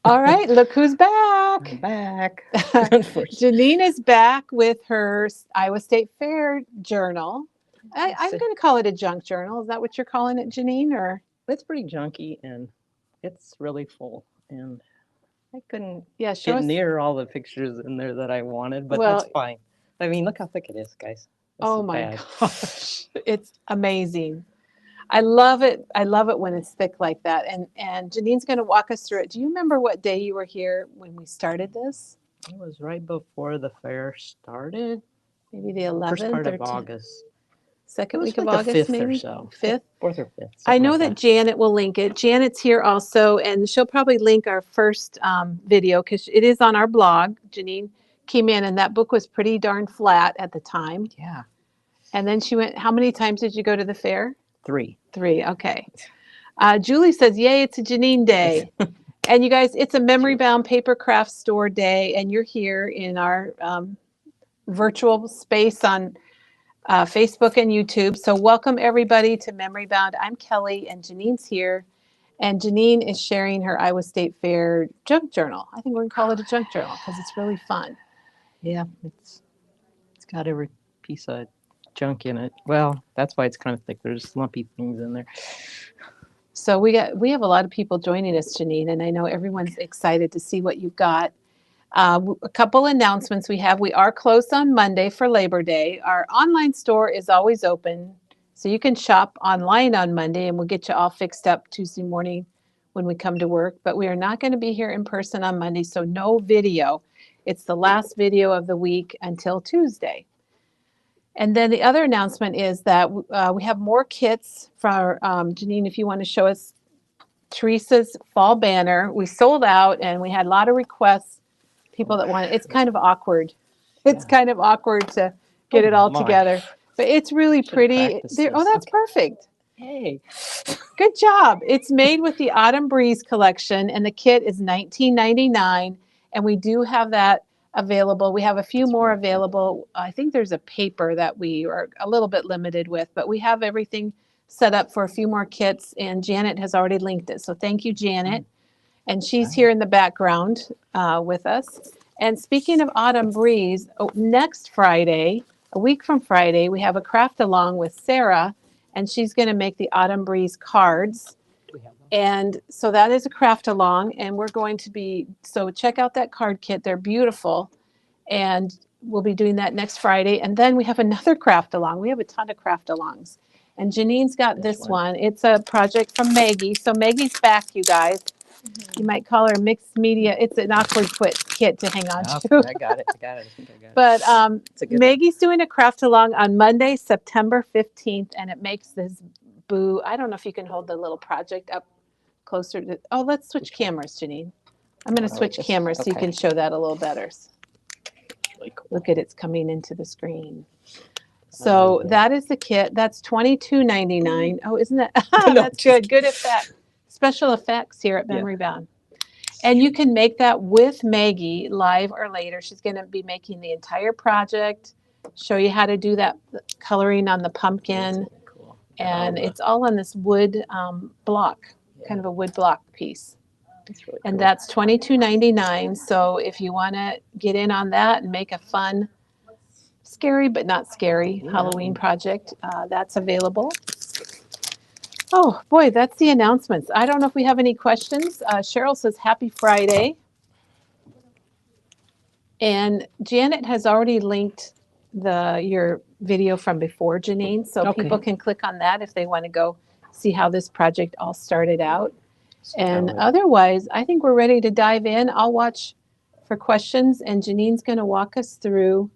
All right, look who's I'm back. back. Unfortunately, Janine is back with her Iowa State Fair journal. I'm going to call it a junk journal. Is that what you're calling it, Janine? Or it's pretty junky and it's really full. And I couldn't yeah, show get us. near all the pictures in there that I wanted, but that's Well, fine. I mean, look how thick it is, guys. This oh is my bad. gosh, it's amazing. I love it. I love it when it's thick like that. And Janine's going to walk us through it. Do you remember what day you were here when we started this? It was right before the fair started. Maybe the First 11th part or of August. It second was week of like the August, fifth or maybe so. Yeah, 5th. fourth or fifth, I something know like that that. Janet will link it. Janet's here also, and she'll probably link our first video because it is on our blog. Janine came in, and that book was pretty darn flat at the time. Yeah, And then she went, how many times did you go to the fair? three. Three. Okay. Julie says, yay, it's a Janine Yes. day. And you guys, it's a memory True. bound paper craft store day, and you're here in our virtual space on Facebook and YouTube. So, welcome everybody to Memory Bound. I'm Kelly, and Janine's here. And Janine is sharing her Iowa State Fair junk journal. I think we're going to call it a junk journal because it's really fun. Yeah, it's got every piece of junk in it. Well, that's why it's kind of thick. There's lumpy things in there. So we have a lot of people joining us, Janine, and I know everyone's excited to see what you've got. A couple announcements we have. We are closed on Monday for Labor Day. Our online store is always open, so you can shop online on Monday, and we'll get you all fixed up Tuesday morning when we come to work. But we are not going to be here in person on Monday, so no video. It's the last video of the week until Tuesday. And then the other announcement is that we have more kits for Janine. If you want to show us Teresa's fall banner, we sold out, and we had a lot of requests. People that want it. It's kind of awkward. It's Yeah. kind of awkward to get Oh it all my! together, but it's really Should pretty. practice There. Oh, this. that's Okay. perfect. Hey. Good job. It's made with the Autumn Breeze collection, and the kit is $19.99. And we do have that available. We have a few That's more really cool. available. I think there's a paper that we are a little bit limited with, but we have everything set up for a few more kits, and Janet has already linked it. So thank you, Janet. And she's Wow. here in the background with us. And speaking of Autumn Breeze, next Friday, a week from Friday, we have a craft along with Sarah, and she's going to make the Autumn Breeze cards. Do we have those? And so that is a craft along, and we're going to be, so check out that card kit. They're beautiful. And we'll be doing that next Friday. And then we have another craft along. We have a ton of craft alongs. And Janine's got This this one. one. It's a project from Maggie. So Maggie's back, you guys. You might call her mixed media. It's an awkward kit to hang on Okay, to. I got it. I got it. I think I got it. But It's a good one. Maggie's doing a craft along on Monday, September 15th, and it makes this boo. I don't know if you can hold the little project up closer to. Oh, let's switch Which one? cameras, Janine. I'm going to Like switch this? cameras so you Okay. can show that a little better. It's really cool. Look at it's coming into the screen. Oh So yeah. that is the kit. That's $22.99. Oh, isn't that? No, That's just good. kidding. Good effect. Special effects here at Yeah. Memory Bound. And you can make that with Maggie live or later. She's going to be making the entire project, show you how to do that coloring on the It's pumpkin. really cool. Got all And the. it's all on this wood block, kind Yeah. of a wood block piece. It's really And cool. that's $22.99. So if you want to get in on that and make a fun, scary but not scary Yeah. Halloween project, that's available. Oh boy, that's the announcements. I don't know if we have any questions. Cheryl says happy Friday. And Janet has already linked your video from before, Janine, so Okay. people can click on that if they want to go see how this project all started out. And So otherwise, I think we're ready to dive in. I'll watch for questions, and Janine's going to walk us through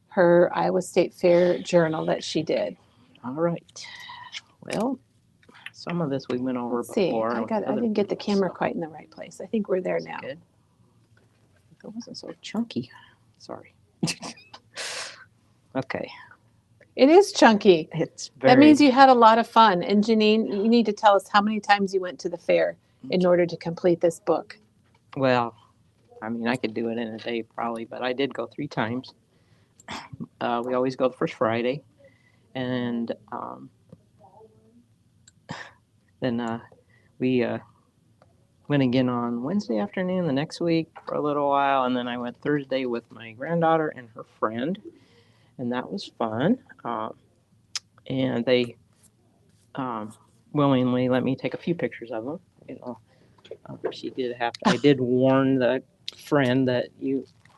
her Iowa State Fair journal that she did. all right. Well, some of this we went over Let's see. before with I other didn't get the people, camera so quite in the right place. I think we're there that's now. good. It wasn't so chunky. Sorry. Okay. It is chunky. It's That means very. you had a lot of fun. And Janine, you need to tell us how many times you went to the fair in order to complete this book. Well, I mean, I could do it in a day probably, but I did go 3 times. We always go the first Friday, and then we went again on Wednesday afternoon the next week for a little while, and then I went Thursday with my granddaughter and her friend, and that was fun. And they willingly let me take a few pictures of them. You know, she did have. I did warn the friend that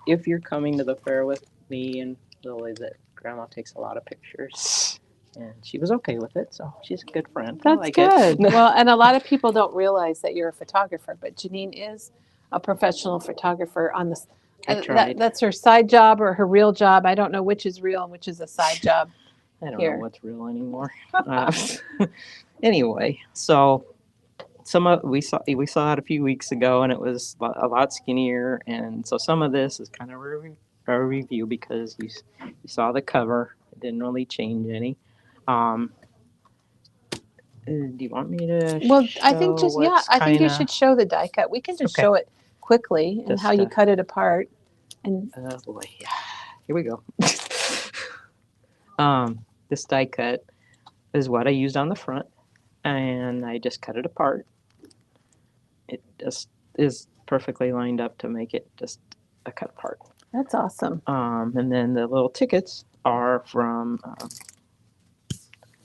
if you're coming to the fair with me and Lily, that Grandma takes a lot of pictures. And she was okay with it, so she's a good friend. I That's like good. it. Well, and a lot of people don't realize that you're a photographer, but Janene is a professional photographer on this. I tried. That's her side job or her real job. I don't know which is real and which is a side job I don't know here. what's real anymore. Anyway, so we saw it a few weeks ago, and it was a lot skinnier. And so some of this is kind of a review because you saw the cover. It didn't really change any. Do you want me to Well, I show think just, yeah, what's I think you kind should of? show the die cut. We can just Okay. show it quickly and how Just, you cut it apart. And Oh boy, yeah. Here we go. This die cut is what I used on the front, and I just cut it apart. It just is perfectly lined up to make it just a cut apart. that's awesome. And then the little tickets are from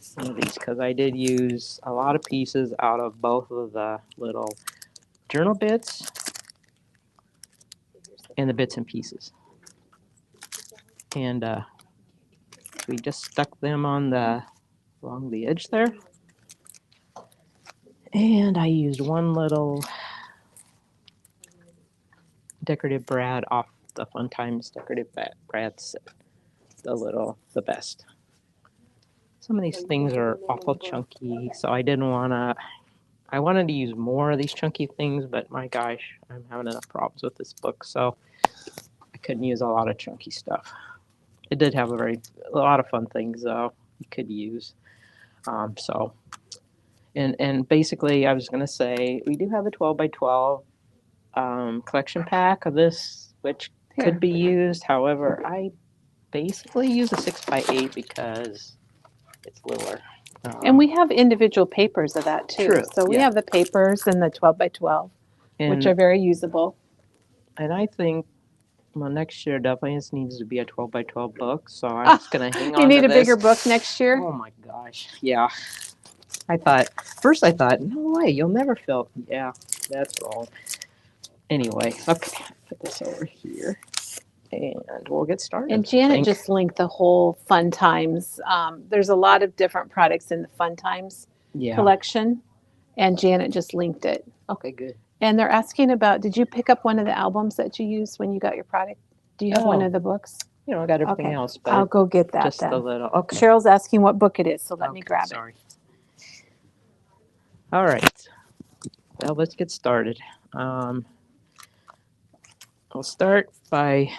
some of these because I did use a lot of pieces out of both of the little journal bits and the bits and pieces. And we just stuck them on along the edge there. And I used one little decorative brad off the Fun Times decorative brad set. The best. Some of these things are awful chunky, so I didn't want to. I wanted to use more of these chunky things, but my gosh, I'm having enough problems with this book, so I couldn't use a lot of chunky stuff. It did have a lot of fun things though you could use. And basically, I was gonna say we do have a 12 by 12 collection pack of this, which could be used. However, I basically use a 6 by 8 because it's littler. And we have individual papers of that too. True, So we yeah. have the papers and the 12 by 12, which are very usable. And I think next year definitely needs to be a 12 by 12 book. So I'm just gonna hang on. You need to a bigger this. book next year? Oh my gosh, yeah. I thought no way, you'll never fill. Yeah, that's wrong. Anyway, okay, put this over here, and we'll get started. And Janet just linked the whole Fun Times. There's a lot of different products in the Fun Times collection, and Janet just linked it. Okay, good. And they're asking about, did you pick up one of the albums that you used when you got your product? Do you have one of the books? You know, I got everything Okay. else, but I'll go get that just then. the little. Okay. Cheryl's asking what book it is, so let me grab Sorry. All right. Well, let's get started. I'll start by.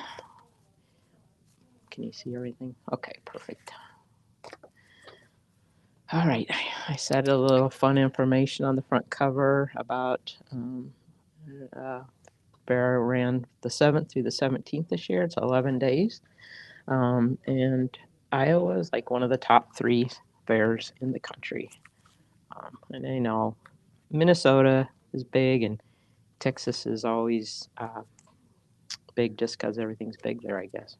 Can you see everything? Okay, perfect. All right, I said a little fun information on the front cover about Bear ran the 7th through the 17th this year. It's 11 days. And Iowa is like one of the top 3 fairs in the country. And I know Minnesota is big and Texas is always big just because everything's big there, I guess.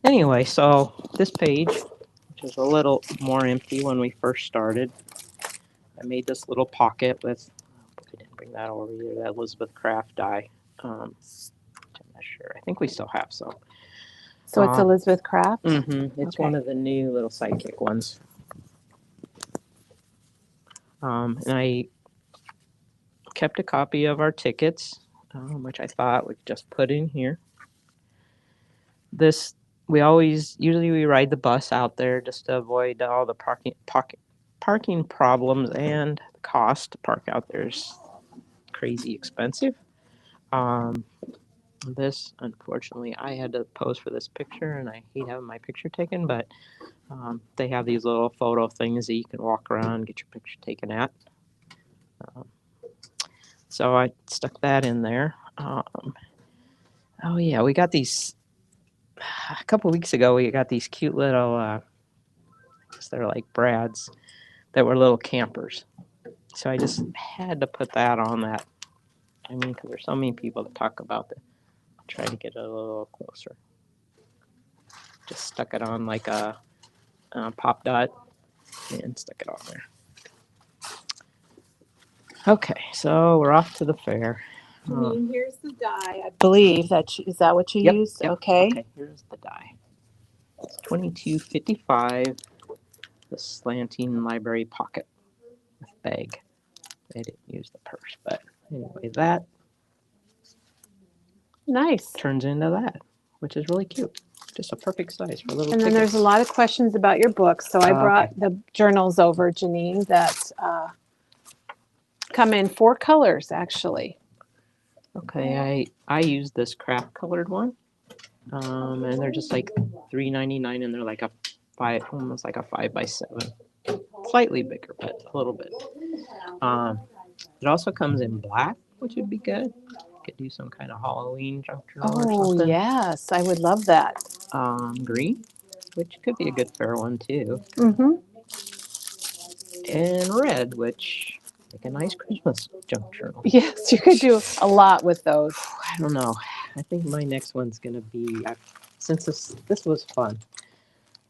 Anyway, so this page, which is a little more empty when we first started, I made this little pocket with, I didn't bring that over here, that Elizabeth Craft die. I'm not sure. I think we still have some. So it's Elizabeth Craft? Mm-hmm. It's one of the new little sidekick ones. And I kept a copy of our tickets, which I thought we could just put in here. Usually we ride the bus out there just to avoid all the parking problems, and the cost to park out there is crazy expensive. This, unfortunately, I had to pose for this picture, and I hate having my picture taken, but they have these little photo things that you can walk around and get your picture taken at. So I stuck that in there. Oh yeah, we got these a couple weeks ago. We got these cute little, I guess they're like brads that were little campers. So I just had to put that on that. I mean, because there's so many people that talk about it. Try to get it a little closer. Just stuck it on like a pop dot and stuck it on there. Okay, so we're off to the fair. Janene, here's the die. I believe is that what you Yep, used? yep. Okay. Okay, here's the die. It's 22.55. The slanting library pocket with bag. I didn't use the purse, but anyway, that Nice. turns into that, which is really cute. Just a perfect size for little And then tickets. there's a lot of questions about your books, so I brought Okay. the journals over, Janene, that come in 4 colors actually. Okay, I use this craft colored one, and they're just like $3.99, and they're like a almost like a 5x7, slightly bigger, but a little bit. It also comes in black, which would be good. Could do some kind of Halloween junk journal or Oh, something. yes, I would love that. Green, which could be a good fair one too. Mm-hmm. And red, which like a nice Christmas junk journal. Yes, you could do a lot with those. I don't know. I think my next one's gonna be since this was fun.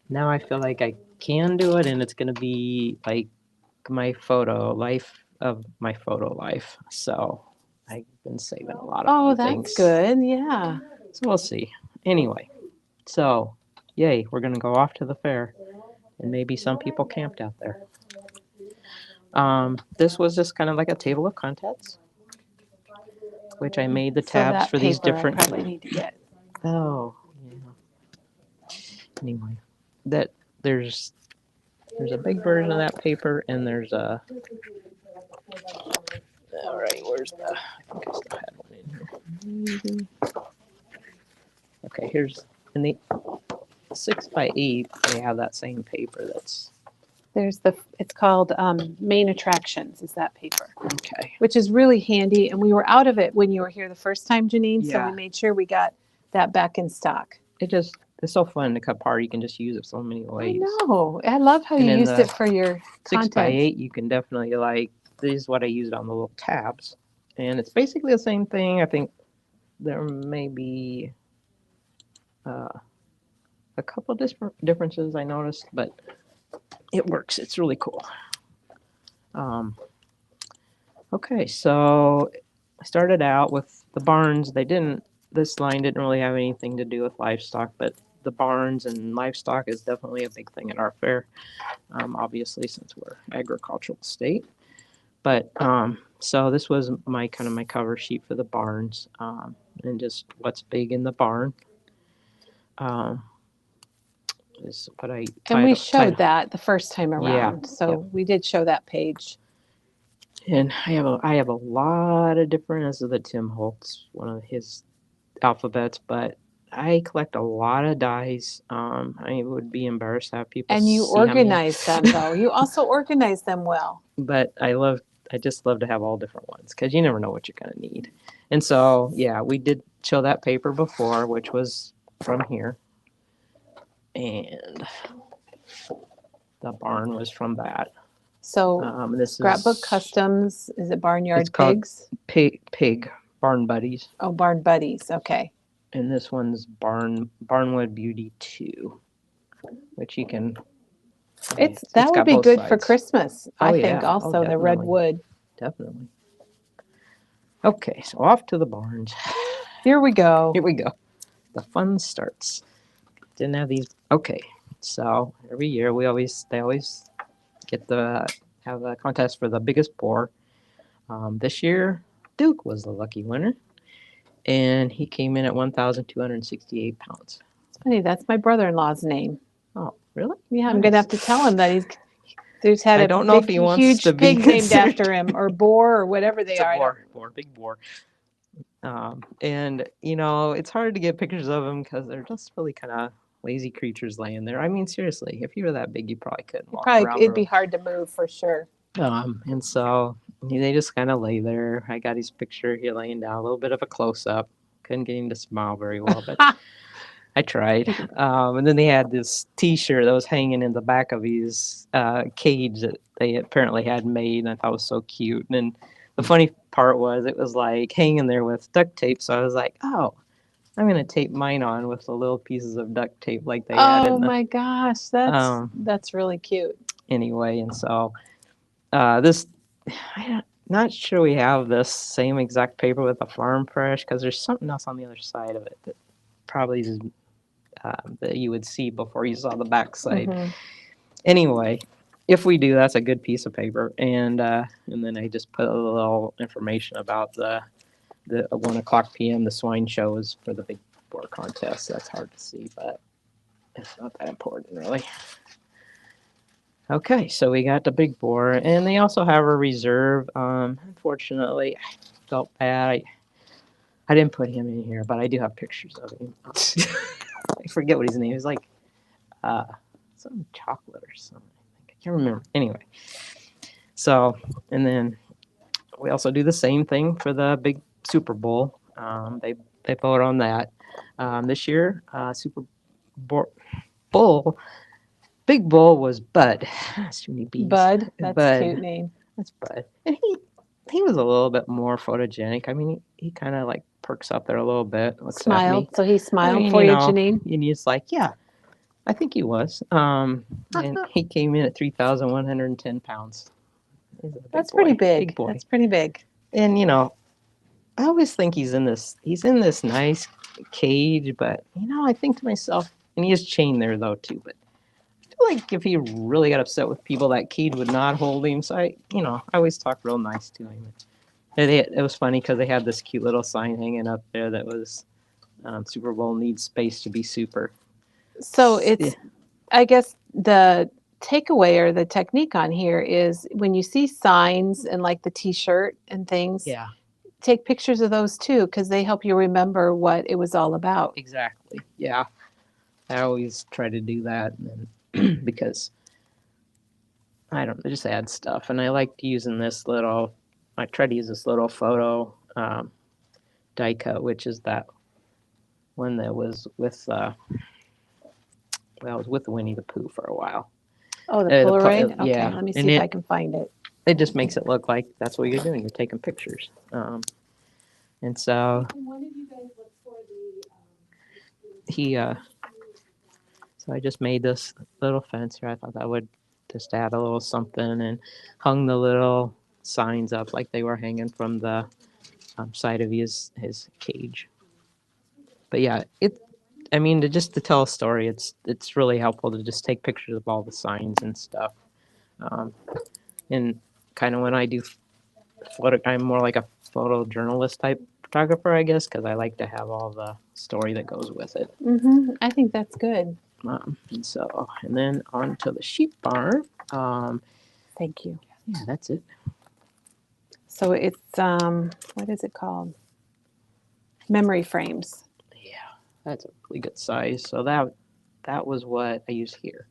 Now I feel like I can do it, and it's gonna be like my photo life of my photo life. So I've been saving a lot of Oh, fun that's things. good. Yeah. So we'll see. Anyway, so yay, we're gonna go off to the fair, and maybe some people camped out there. This was just kind of like a table of contents, which I made the tabs for these different. I probably need to get. Oh, yeah. Anyway, that there's a big version of that paper, and there's a. All right, where's the? I think I still had one in here. Okay, here's in the 6x8. They have that same paper. That's It's called Main Attractions is that paper, okay. which is really handy. And we were out of it when you were here the first time, Janene, so Yeah. we made sure we got that back in stock. It's so fun to cut apart. You can just use it so many ways. I know. I love how And you in used the it for your 6x8, you can definitely this is what I used on the little tabs, and it's basically the same thing. I think there may be a couple differences I noticed, but it works. It's really cool. Okay, so I started out with the barns. This line didn't really have anything to do with livestock, but the barns and livestock is definitely a big thing at our fair, obviously, since we're agricultural state. But so this was my cover sheet for the barns, and just what's big in the barn. Is what I and we showed that the first time around. Yeah, so we did show that page. And I have a lot of different. This is the Tim Holtz, one of his alphabets, but I collect a lot of dies. I would be embarrassed to have people. And you see how many- organize them though. You also organize them well. But I just love to have all different ones because you never know what you're gonna need. And so yeah, we did show that paper before, which was from here, and the barn was from that. So this Scrapbook is Customs, is it Barnyard It's called- Pigs? Pig Barn Buddies. Oh, Barn Buddies. Okay. And this one's Barnwood Beauty 2, which you can. That would got be both good for sides. Christmas. Oh, I yeah. think also the definitely. red wood. Definitely. Okay, so off to the barns. Here we go. Here we go. The fun starts. Didn't have these. Okay, so every year they always get have a contest for the biggest boar. This year, Duke was the lucky winner, and he came in at 1,268 pounds. It's funny. That's my brother-in-law's name. Oh, really? Yeah, I'm gonna have to tell him that there's had I a don't know if he wants huge to be pig named considered- after him, or boar, or whatever they It's a are. big boar. And it's hard to get pictures of them because they're just really kind of lazy creatures laying there. I mean, seriously, if you were that big, you probably couldn't walk around. It'd be hard to move for sure. And so they just kind of lay there. I got his picture here laying down, a little bit of a close up. Couldn't get him to smile very well, but I tried. And then they had this T-shirt that was hanging in the back of his cage that they apparently had made, and I thought it was so cute. And then the funny part was it was like hanging there with duct tape, so I was like, oh, I'm gonna tape mine on with the little pieces of duct tape like they had Oh in the my gosh, that's really cute. anyway. And so this, I'm not sure we have this same exact paper with the farm fresh because there's something else on the other side of it that probably is that you would see before you saw the backside. Mhm. Anyway, if we do, that's a good piece of paper, and then I just put a little information about the 1 o'clock p.m. the swine shows for the big boar contest. That's hard to see, but it's not that important really. Okay, so we got the big boar, and they also have a reserve. Unfortunately, I felt bad. I didn't put him in here, but I do have pictures of him. I forget what his name is. Like uh, some chocolate or something. I can't remember. Anyway, so and then we also do the same thing for the big Super Bowl. They vote on that this year. Bull, Big Bull was Bud. That's too many B's. Bud, that's a cute Bud. name. That's Bud. And he was a little bit more photogenic. I mean, he kind of like perks up there a little bit. Looks at Smiled. me. So he I smiled mean, for you you, know, Janene. and he's like, yeah, I think he was. And he came in at 3,110 pounds. He's a big That's boy. pretty big. Big boy. That's pretty big. And you know, I always think he's in this nice cage, but you know, I think to myself, and he is chained there though too, but I feel like if he really got upset with people, that cage would not hold him. So I always talk real nice to him. And it was funny because they had this cute little sign hanging up there that was Super Bowl needs space to be super. So it's, I guess the takeaway or the technique on here is when you see signs and like the t-shirt and things, Yeah, take pictures of those too because they help you remember what it was all about. exactly. Yeah, I always try to do that and because I don't know, just add stuff. And I liked using this little, I tried to use this little photo die cut, which is that one that was with, well, I was with Winnie the Pooh for a while. Oh, the The Polaroid? Okay, yeah, let me and see if I can find it. it just makes it look like that's what you're doing. You're taking pictures. And so he, so I just made this little fence here. I thought that would just add a little something and hung the little signs up like they were hanging from the side of his cage. But yeah, I mean, to tell a story, it's really helpful to just take pictures of all the signs and stuff. Um, and kind of when I do photo, I'm more like a photojournalist type photographer, I guess, because I like to have all the story that goes with it. I think that's good. And then on to the sheep barn. Thank you. Yeah, that's it. So it's what is it called? Memory frames. Yeah, that's a really good size. So that was what I used here,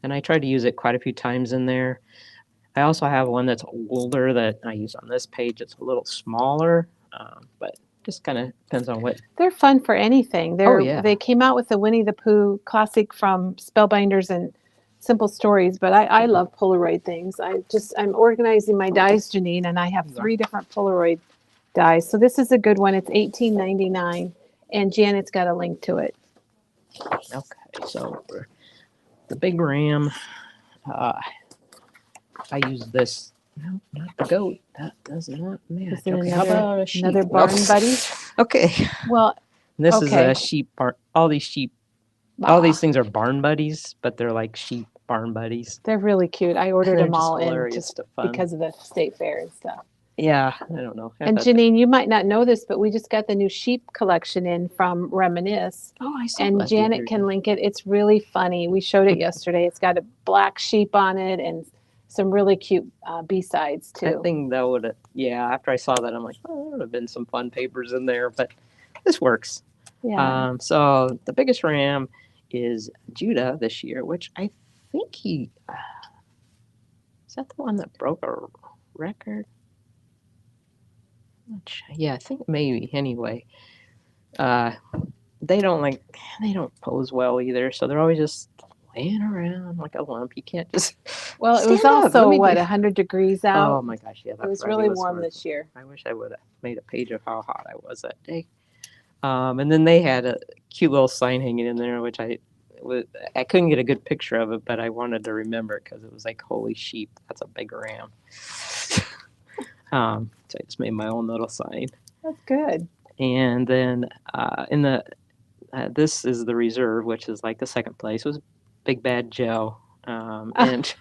and I tried to use it quite a few times in there. I also have one that's older that I use on this page. It's a little smaller, but just kind of depends on what. They're fun for anything. Yeah. They came out with the Winnie the Pooh classic from Spellbinders and Simple Stories, but I love Polaroid things. I'm organizing my dies, Janene, and I have There you go. 3 different Polaroid dies. So this is a good one. It's $18.99, and Janet's got a link to it. Okay, so for the big ram, I use this. No, not the goat. That does not match. Is it Okay, how about a sheep? another barn Well, buddy? Okay, Well, this okay. is a sheep barn. All these sheep, all these things are barn buddies, but they're like sheep barn buddies. They're really cute. I ordered They're them just all in hilarious just to fun. because of the state fair and stuff. Yeah, I don't know. And Janene, you might not know this, but we just got the new sheep collection in from Reminisce. Oh, I saw And that. Janet can link it. It's really funny. We showed it yesterday. It's got a black sheep on it and some really cute B-sides too. I think that would, yeah, after I saw that, I'm like, oh, there would have been some fun papers in there, but this works. Yeah. So the biggest ram is Judah this year, which I think is that the one that broke a record? Yeah, I think maybe. Anyway, they don't pose well either. So they're always just laying around like a lump. You can't just Well, it was stand up. Let also me what, do. 100 degrees out. Oh my gosh, yeah, It that was Friday really was warm horrible. this year. I wish I would have made a page of how hot I was that day. And then they had a cute little sign hanging in there, which I couldn't get a good picture of it, but I wanted to remember it because it was like, "Holy sheep, that's a big ram." So I just made my own little sign. That's good. And then in the this is the reserve, which is like the second place, was Big Bad Joe, and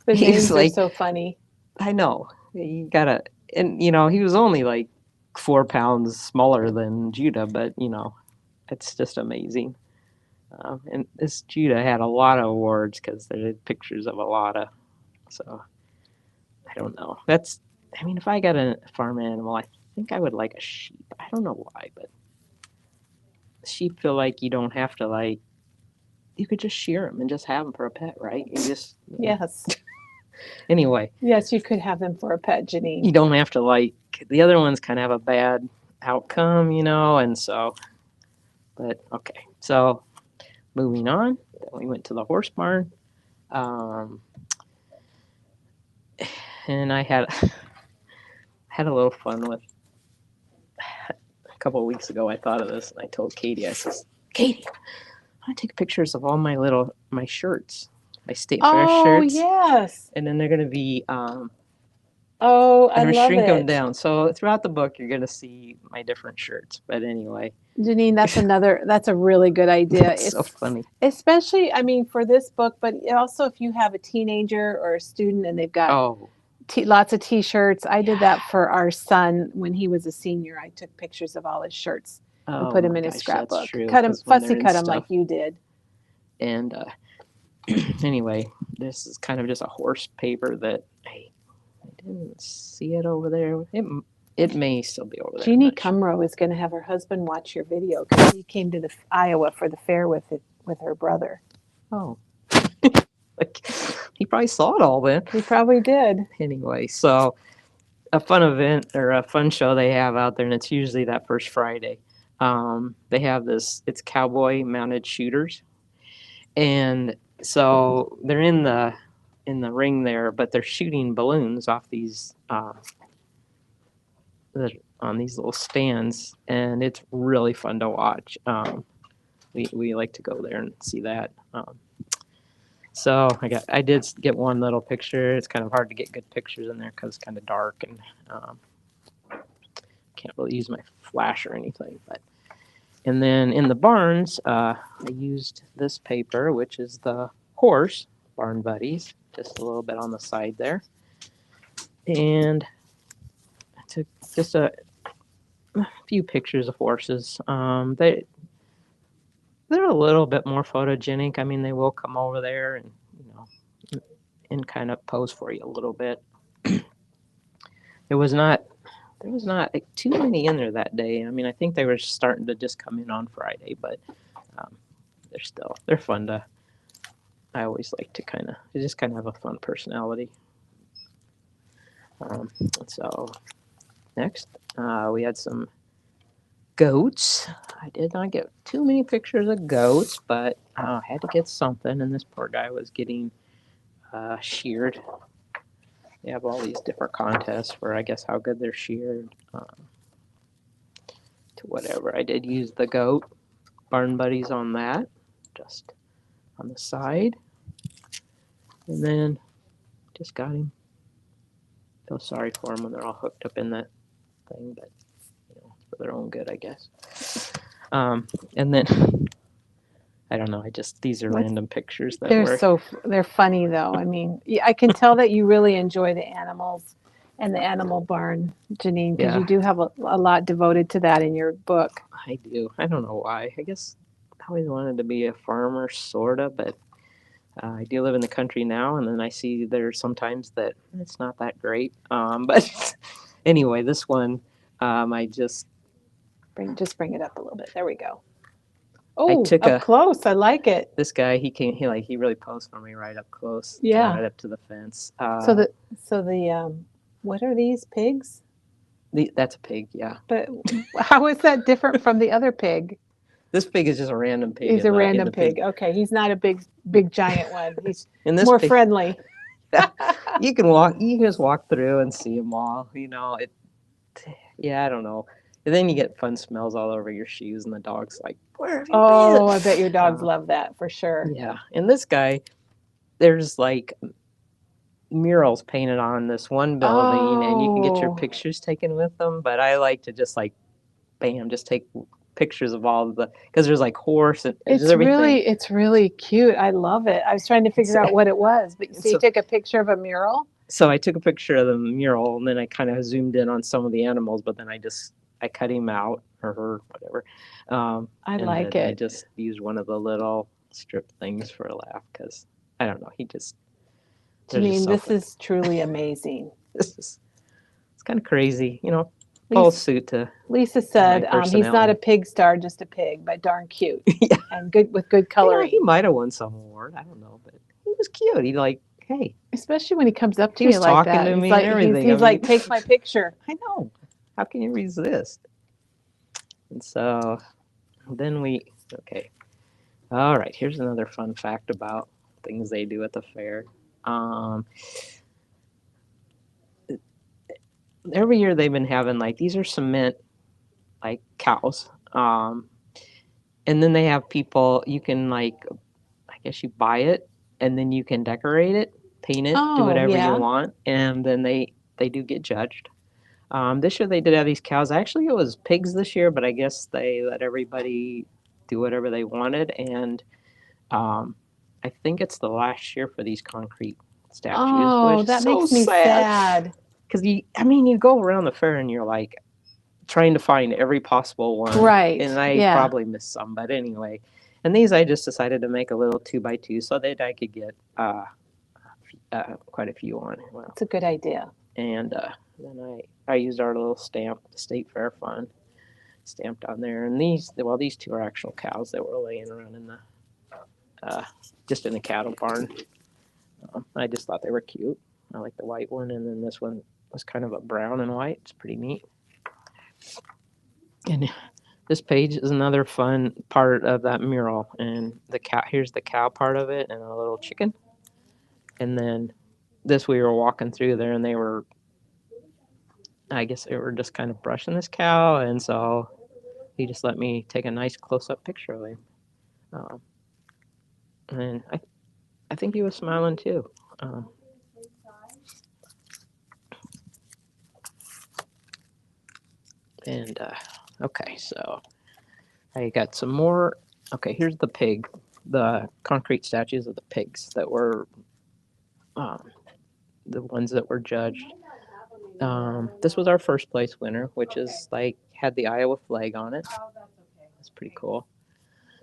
The he's names are like, so funny. I know you gotta, and he was only like 4 pounds smaller than Judah, but it's just amazing. And this Judah had a lot of awards because there are pictures of a lot of. So I don't know. If I got a farm animal, I think I would like a sheep. I don't know why, but sheep feel like you don't have to you could just shear them and just have them for a pet, right? You just Yes. Anyway, Yes, you could have them for a pet, Janene. you don't have to the other ones kind of have a bad outcome, and so. But okay, so moving on, we went to the horse barn, and I had a little fun with. A couple of weeks ago, I thought of this, and I told Katie, I says, Katie, I want to take pictures of all my shirts, my State Fair shirts. Oh, yes. And then they're going to be, Oh, I I'm going to love shrink them it. down. So throughout the book, you're going to see my different shirts. But anyway, Janene, that's a really good idea. it's so funny. Especially, for this book, but also if you have a teenager or a student and they've got lots of T-shirts. I did that for our son when he was a senior. I took pictures of all his shirts and put them in his scrapbook. Fussy cut them like you did. And anyway, this is kind of just a horse paper that I didn't see it over there. It may still be over there. Jeannie Cumrow is going to have her husband watch your video because he came to Iowa for the fair with her brother. Oh. He probably saw it all then. He probably did. Anyway, so a fun event or a fun show they have out there, and it's usually that first Friday. They have it's cowboy mounted shooters, and so they're in the ring there, but they're shooting balloons off these on these little stands, and it's really fun to watch. We like to go there and see that. So I did get one little picture. It's kind of hard to get good pictures in there because it's kind of dark and can't really use my flash or anything. And then in the barns, I used this paper, which is the horse Barn Buddies, just a little bit on the side there. And I took just a few pictures of horses. They're a little bit more photogenic. They will come over there and and kind of pose for you a little bit. There was not too many in there that day. I think they were starting to just come in on Friday, but they're fun to. I always like to they just kind of have a fun personality. So next, we had some goats. I did not get too many pictures of goats, but I had to get something, and this poor guy was getting sheared. They have all these different contests for, I guess, how good they're sheared to whatever. I did use the goat Barn Buddies on that, just on the side, and then just got him. Feel sorry for them when they're all hooked up in that thing, but for their own good, I guess. And then I don't know. These are random pictures that they're funny though. I can tell that you really enjoy the animals and the animal barn, Janene, because you do have a lot devoted to that in your book. I do. I don't know why. I guess I always wanted to be a farmer, sorta, but I do live in the country now, and then I see there's sometimes that it's not that great. But anyway, this one, I just bring it up a little bit. There we go. Oh, up close. I like it. This guy, he really posed for me right up close. Yeah. Right up to the fence. So the what are these pigs? That's a pig, yeah. But how is that different from the other pig? This pig is just a random pig He's in a random the pig. Okay, he's not a big giant one. He's In this more pig, friendly. you can just walk through and see them all. You know, yeah, I don't know. And then you get fun smells all over your shoes, and the dog's like, "Where have you Oh, been?" I bet your dogs Uh, love that for sure. yeah, and this guy, there's like murals painted on this one building, and you can get your Oh, pictures taken with them. But I like to just like, bam, just take pictures of all of the because there's like horse and just everything. it's really cute. I love it. I was trying to figure So, out what it was, but so you so, took a picture of a mural? so I took a picture of the mural, and then I kind of zoomed in on some of the animals, but then I cut him out or her, whatever. I And like then I it. just used one of the little strip things for a laugh because I don't know. They're just Janine, so this fun. is truly amazing. It's kind of crazy, Lisa, follows suit to Lisa my said he's not a personality. pig star, just a pig, but darn cute Yeah, and good with good he coloring. might have won some award. I don't know, but he was cute. He like, hey, Especially when he comes up to he was you like talking that. to He's me and like everything. I he's mean, like, take my picture. I know. How can you resist? And so then okay. All right, here's another fun fact about things they do at the fair. Um, every year they've been having like these are cement like cows. And then they have people you can like I guess you buy it and then you can decorate it, paint it, do Oh, whatever you yeah. want, and then they do get judged. This year they did have these cows. Actually, it was pigs this year, but I guess they let everybody do whatever they wanted, and I think it's the last year for these concrete statues, Oh, which is that so makes me sad. sad. Because you go around the fair and you're like trying to find every possible one, Right. and I Yeah. probably missed some, but anyway. And these I just decided to make a little 2x2 so that I could get quite a few on. Well, It's a good idea. and then I used our little stamp, the State Fair Fund, stamped on there. And these two are actual cows that were laying around in the just in the cattle barn. I just thought they were cute. I like the white one, and then this one was kind of a brown and white. It's pretty neat. And this page is another fun part of that mural. And here's the cow part of it, and a little chicken. And then we were walking through there, and I guess they were just kind of brushing this cow, and so he just let me take a nice close-up picture of him. And I think he was smiling too. And okay, so I got some more. Okay, here's the concrete statues of the pigs that were the ones that were judged. This was our first place winner, which is like had the Iowa flag on it. That's pretty cool.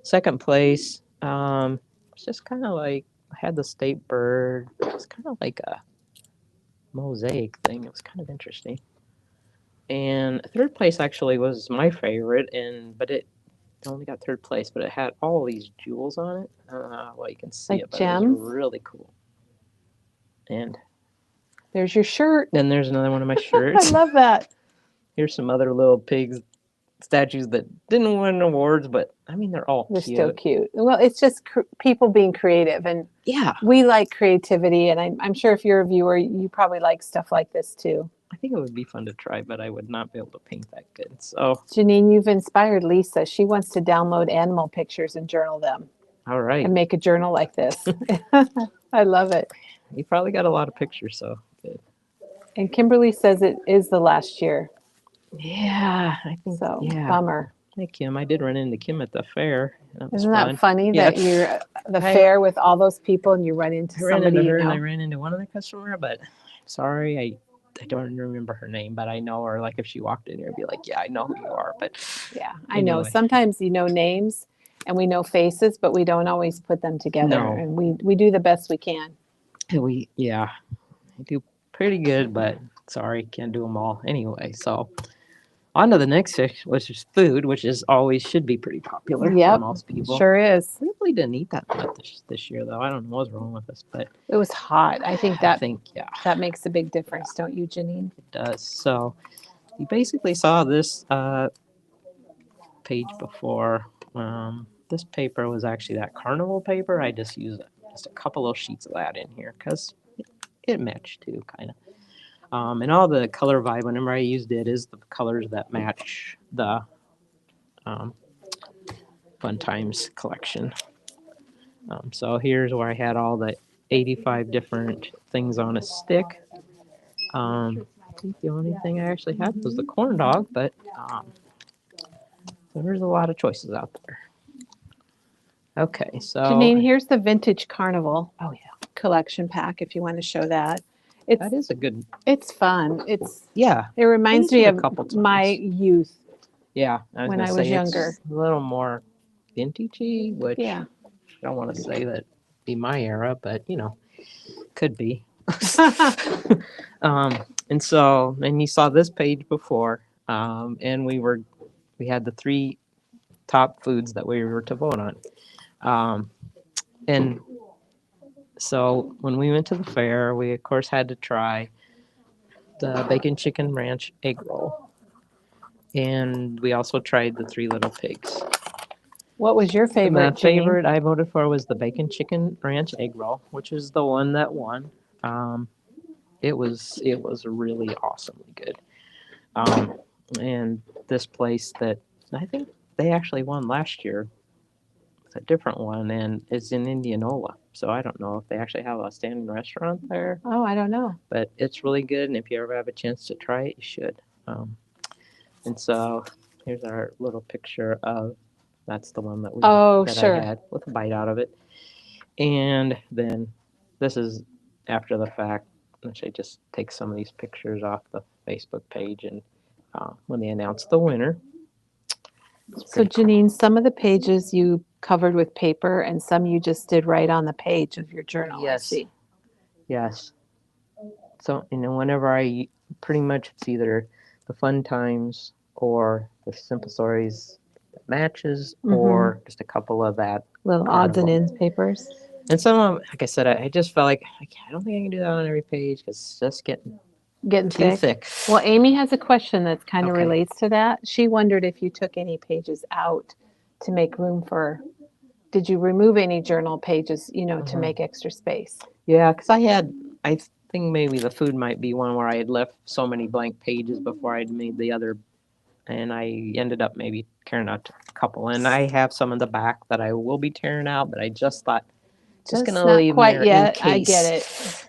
Second place, it's just kind of like had the state bird. It's kind of like a mosaic thing. It was kind of interesting. And third place actually was my favorite, but it only got third place, but it had all these jewels on it. I don't know how you can see Like it, but gems? it was really cool. And there's your shirt. then there's another one of my I shirts. love that. Here's some other little pigs statues that didn't win awards, but I mean they're all They're cute. still cute. Well, it's just people being creative, and yeah, we like creativity. And I'm sure if you're a viewer, you probably like stuff like this too. I think it would be fun to try, but I would not be able to paint that good. So Janine, you've inspired Lisa. She wants to download animal pictures and journal them all right, and make a journal like this. I love it. you probably got a lot of pictures, so good. And Kimberly says it is the last year. Yeah, I think So, yeah. bummer. Hey Kim, I did run into Kim at the fair. That was Isn't fun. that funny Yeah. that you're the fair with all those people and you run into I ran somebody into you her and know? I ran into one other customer, but sorry, I don't remember her name, but I know her. Like if she walked in here, I'd be like, yeah, I know who you are. But Yeah, I know. anyway. Sometimes you know names and we know faces, but we don't always put them together. No. And we do the best we can. I do pretty good, but sorry, can't do them all anyway. So on to the next section, which is food, which is always should be pretty popular for most people. Sure is. We really didn't eat that much this year, though. I don't know what's wrong with us, but It was hot. I think yeah, that makes a big difference, don't you, Janine? it does. So you basically saw this page before. This paper was actually that carnival paper. I just used just a couple of sheets of that in here because it matched too, kind of. And all the color vibe, whenever I used it, is the colors that match the Fun Times collection. So here's where I had all the 85 different things on a stick. I think the only thing I actually had was the corn dog, but so there's a lot of choices out there. Okay, so Janene, here's the Vintage Carnival oh yeah, collection pack if you want to show that. that is a good. It's fun. Yeah, It reminds used me it a of couple my times. youth. Yeah, I was when gonna I say was younger. it's a little more vintagey, which Yeah. I don't want to say that be my era, but you know, could be. And so, and you saw this page before, and we had the 3 top foods that we were to vote on. And so when we went to the fair, we of course had to try the bacon chicken ranch egg roll, and we also tried the 3 little pigs. What was your favorite, My Janene? favorite I voted for was the bacon chicken ranch egg roll, which is the one that won. It was really awesomely good. And this place that I think they actually won last year, it's a different one, and it's in Indianola. So I don't know if they actually have a standing restaurant there, Oh, I don't know. but it's really good. And if you ever have a chance to try it, you should. And so here's our little picture of that's the one that Sure. I had with a bite out of it. And then this is after the fact, which I just take some of these pictures off the Facebook page, and when they announced the winner. So, Janene, some of the pages you covered with paper and some you just did right on the page of your journal. Yes. I see. Yes. So, whenever I pretty much it's either the Fun Times or the Simple Stories that matches, or just a couple of that Little odds and ends papers. And some of them, like I said, I just felt like I don't think I can do that on every page because it's just getting too thick. Well, Amy has a question that kind of Okay. relates to that. She wondered if you took any pages out to make room for. Did you remove any journal pages, to make extra space? Yeah, because I think maybe the food might be one where I had left so many blank pages before I'd made the other, and I ended up maybe tearing out a couple. And I have some in the back that I will be tearing out, but I just thought just gonna not leave quite there yet. in case. I get it.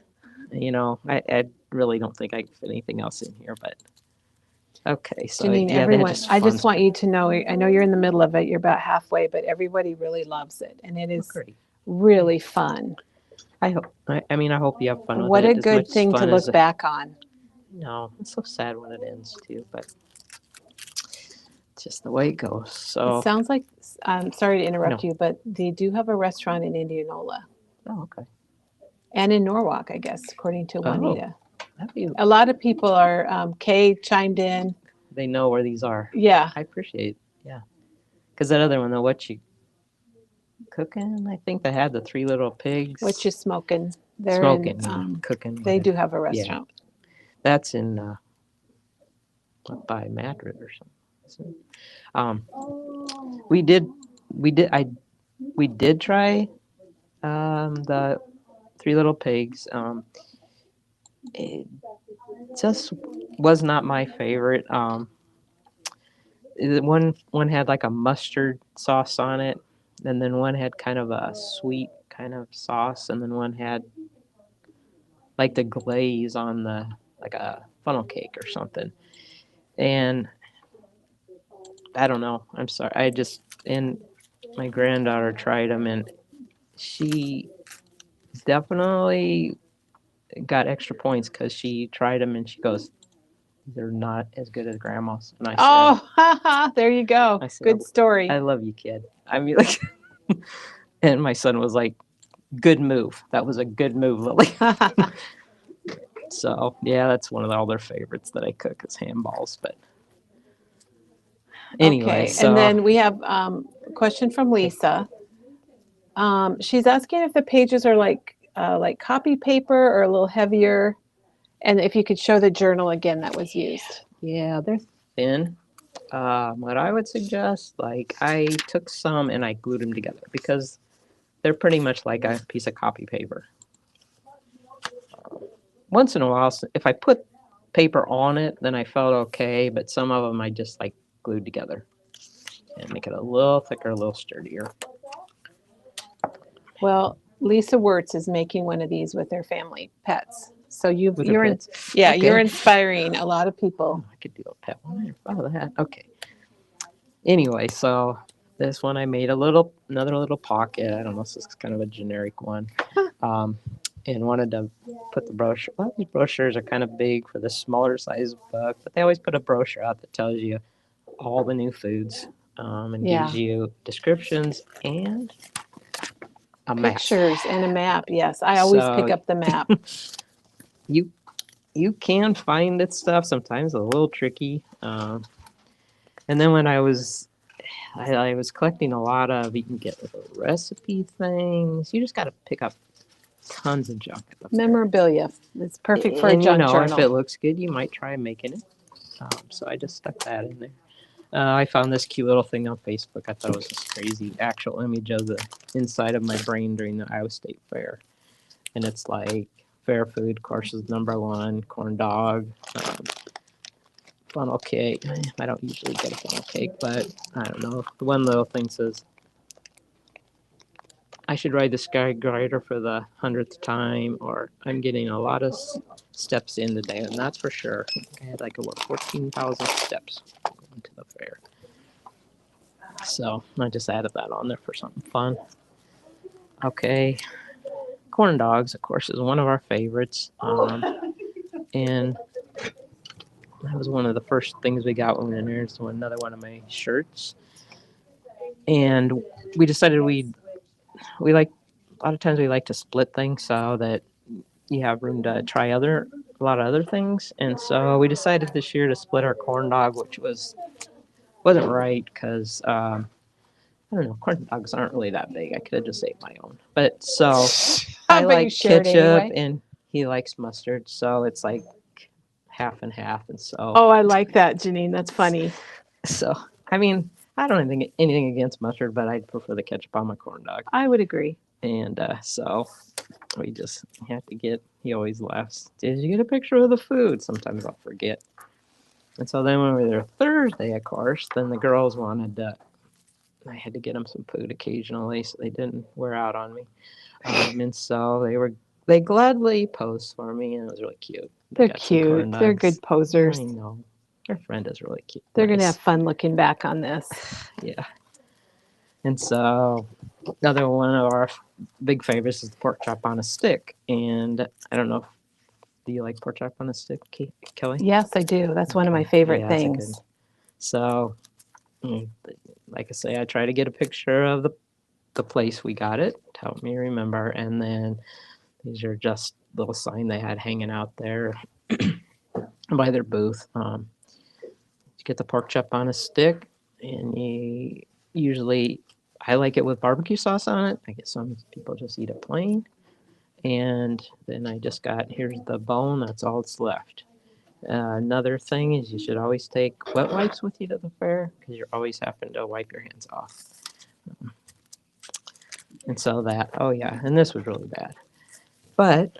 I really don't think I can fit anything else in here, but okay. So Janene, yeah, everyone, I just want you to know, I know you're in the middle of it, you're about halfway, but everybody really loves it. And it is really fun. I hope. I mean, I hope you have fun with What it. a good thing to look back on. No, it's so sad when it ends too, but it's just the way it goes. So It sounds like, I'm sorry to interrupt you, but they do have a restaurant in Indianola. Oh, okay. And in Norwalk, I guess, according to Juanita. That'd be, A lot of people are, Kay chimed in. they know where these are. Yeah. I appreciate. Yeah. Because that other one, though, what you cooking? I think they had the 3 little pigs. What you smoking? They're smoking, in, cooking. They do have a restaurant. That's in up by Madrid or something. We did try the 3 little pigs. It just was not my favorite. One had like a mustard sauce on it, and then one had kind of a sweet kind of sauce, and then one had like the glaze on the like a funnel cake or something. And I don't know. I'm sorry. And my granddaughter tried them, and she definitely got extra points because she tried them and she goes, "They're not as good as grandma's." And I said, there you go. Good story. I love you, kid. I mean, like, and my son was like, "Good move. That was a good move, Lily." So yeah, that's one of all their favorites that I cook is ham balls. But anyway, okay. And then we have a question from Lisa. She's asking if the pages are like copy paper or a little heavier, and if you could show the journal again that was used. Yeah, they're thin. What I would suggest, like I took some and I glued them together because they're pretty much like a piece of copy paper. Once in a while, if I put paper on it, then I felt okay, but some of them I just like glued together and make it a little thicker, a little sturdier. Well, Lisa Wertz is making one of these with her family pets. So With her pets. Yeah, Okay. you're inspiring a lot of people. Oh, I could do a pet one. I never thought of that. Okay. Anyway, so this one I made another little pocket. I don't know, this is kind of a generic one. Um, and wanted to put the brochure. A lot of these brochures are kind of big for the smaller size book, but they always put a brochure out that tells you all the new foods and Yeah. gives you descriptions and a map. Pictures and a map. Yes, I always So pick up the map. you can find it stuff sometimes a little tricky. And then when I was collecting a lot of, you can get little recipe things. You just got to pick up tons of junk at the fair. Memorabilia. It's perfect for a And junk if journal. it looks good, you might try making it. So I just stuck that in there. I found this cute little thing on Facebook. I thought it was this crazy actual image of the inside of my brain during the Iowa State Fair. And it's like fair food courses #1, corn dog, funnel cake. I don't usually get a funnel cake, but I don't know. The one little thing says, I should ride the sky glider for the 100th time, or I'm getting a lot of steps in today, and that's for sure. I had like 14,000 steps going to the fair. So I just added that on there for something fun. Okay, corn dogs, of course, is one of our favorites, and that was one of the first things we got when we were in there. So another one of my shirts, and we decided we like a lot of times we like to split things so that you have room to try a lot of other things. And so we decided this year to split our corn dog, which wasn't right because I don't know, corn dogs aren't really that big. I could have just ate my own. But so I But you like shared ketchup anyway. and he likes mustard, so it's like half and half. And so Oh, I like that, Janine. That's funny. so I mean, I don't think anything against mustard, but I'd prefer the ketchup on my corn dog. I would agree. And so we just have to get, he always laughs, did you get a picture of the food? Sometimes I'll forget. And so then when we were there Thursday, of course, then the girls wanted I had to get them some food occasionally so they didn't wear out on me. And so they gladly posed for me, and it was really cute. They're cute. They're good posers. I know. Our friend is really cute. They're going to have fun looking back on this. Yeah. And so another one of our big favorites is the pork chop on a stick. And I don't know, do you like pork chop on a stick, Kelly? Yes, I do. That's one of my favorite Yeah, that's things. So, like I say, I try to get a picture of the place we got it to help me remember. And then these are just little sign they had hanging out there by their booth. You get the pork chop on a stick, and I like it with barbecue sauce on it. I guess some people just eat it plain. And then I just here's the bone. That's all that's left. Another thing is you should always take wet wipes with you to the fair because you're always having to wipe your hands off. And so and this was really bad. But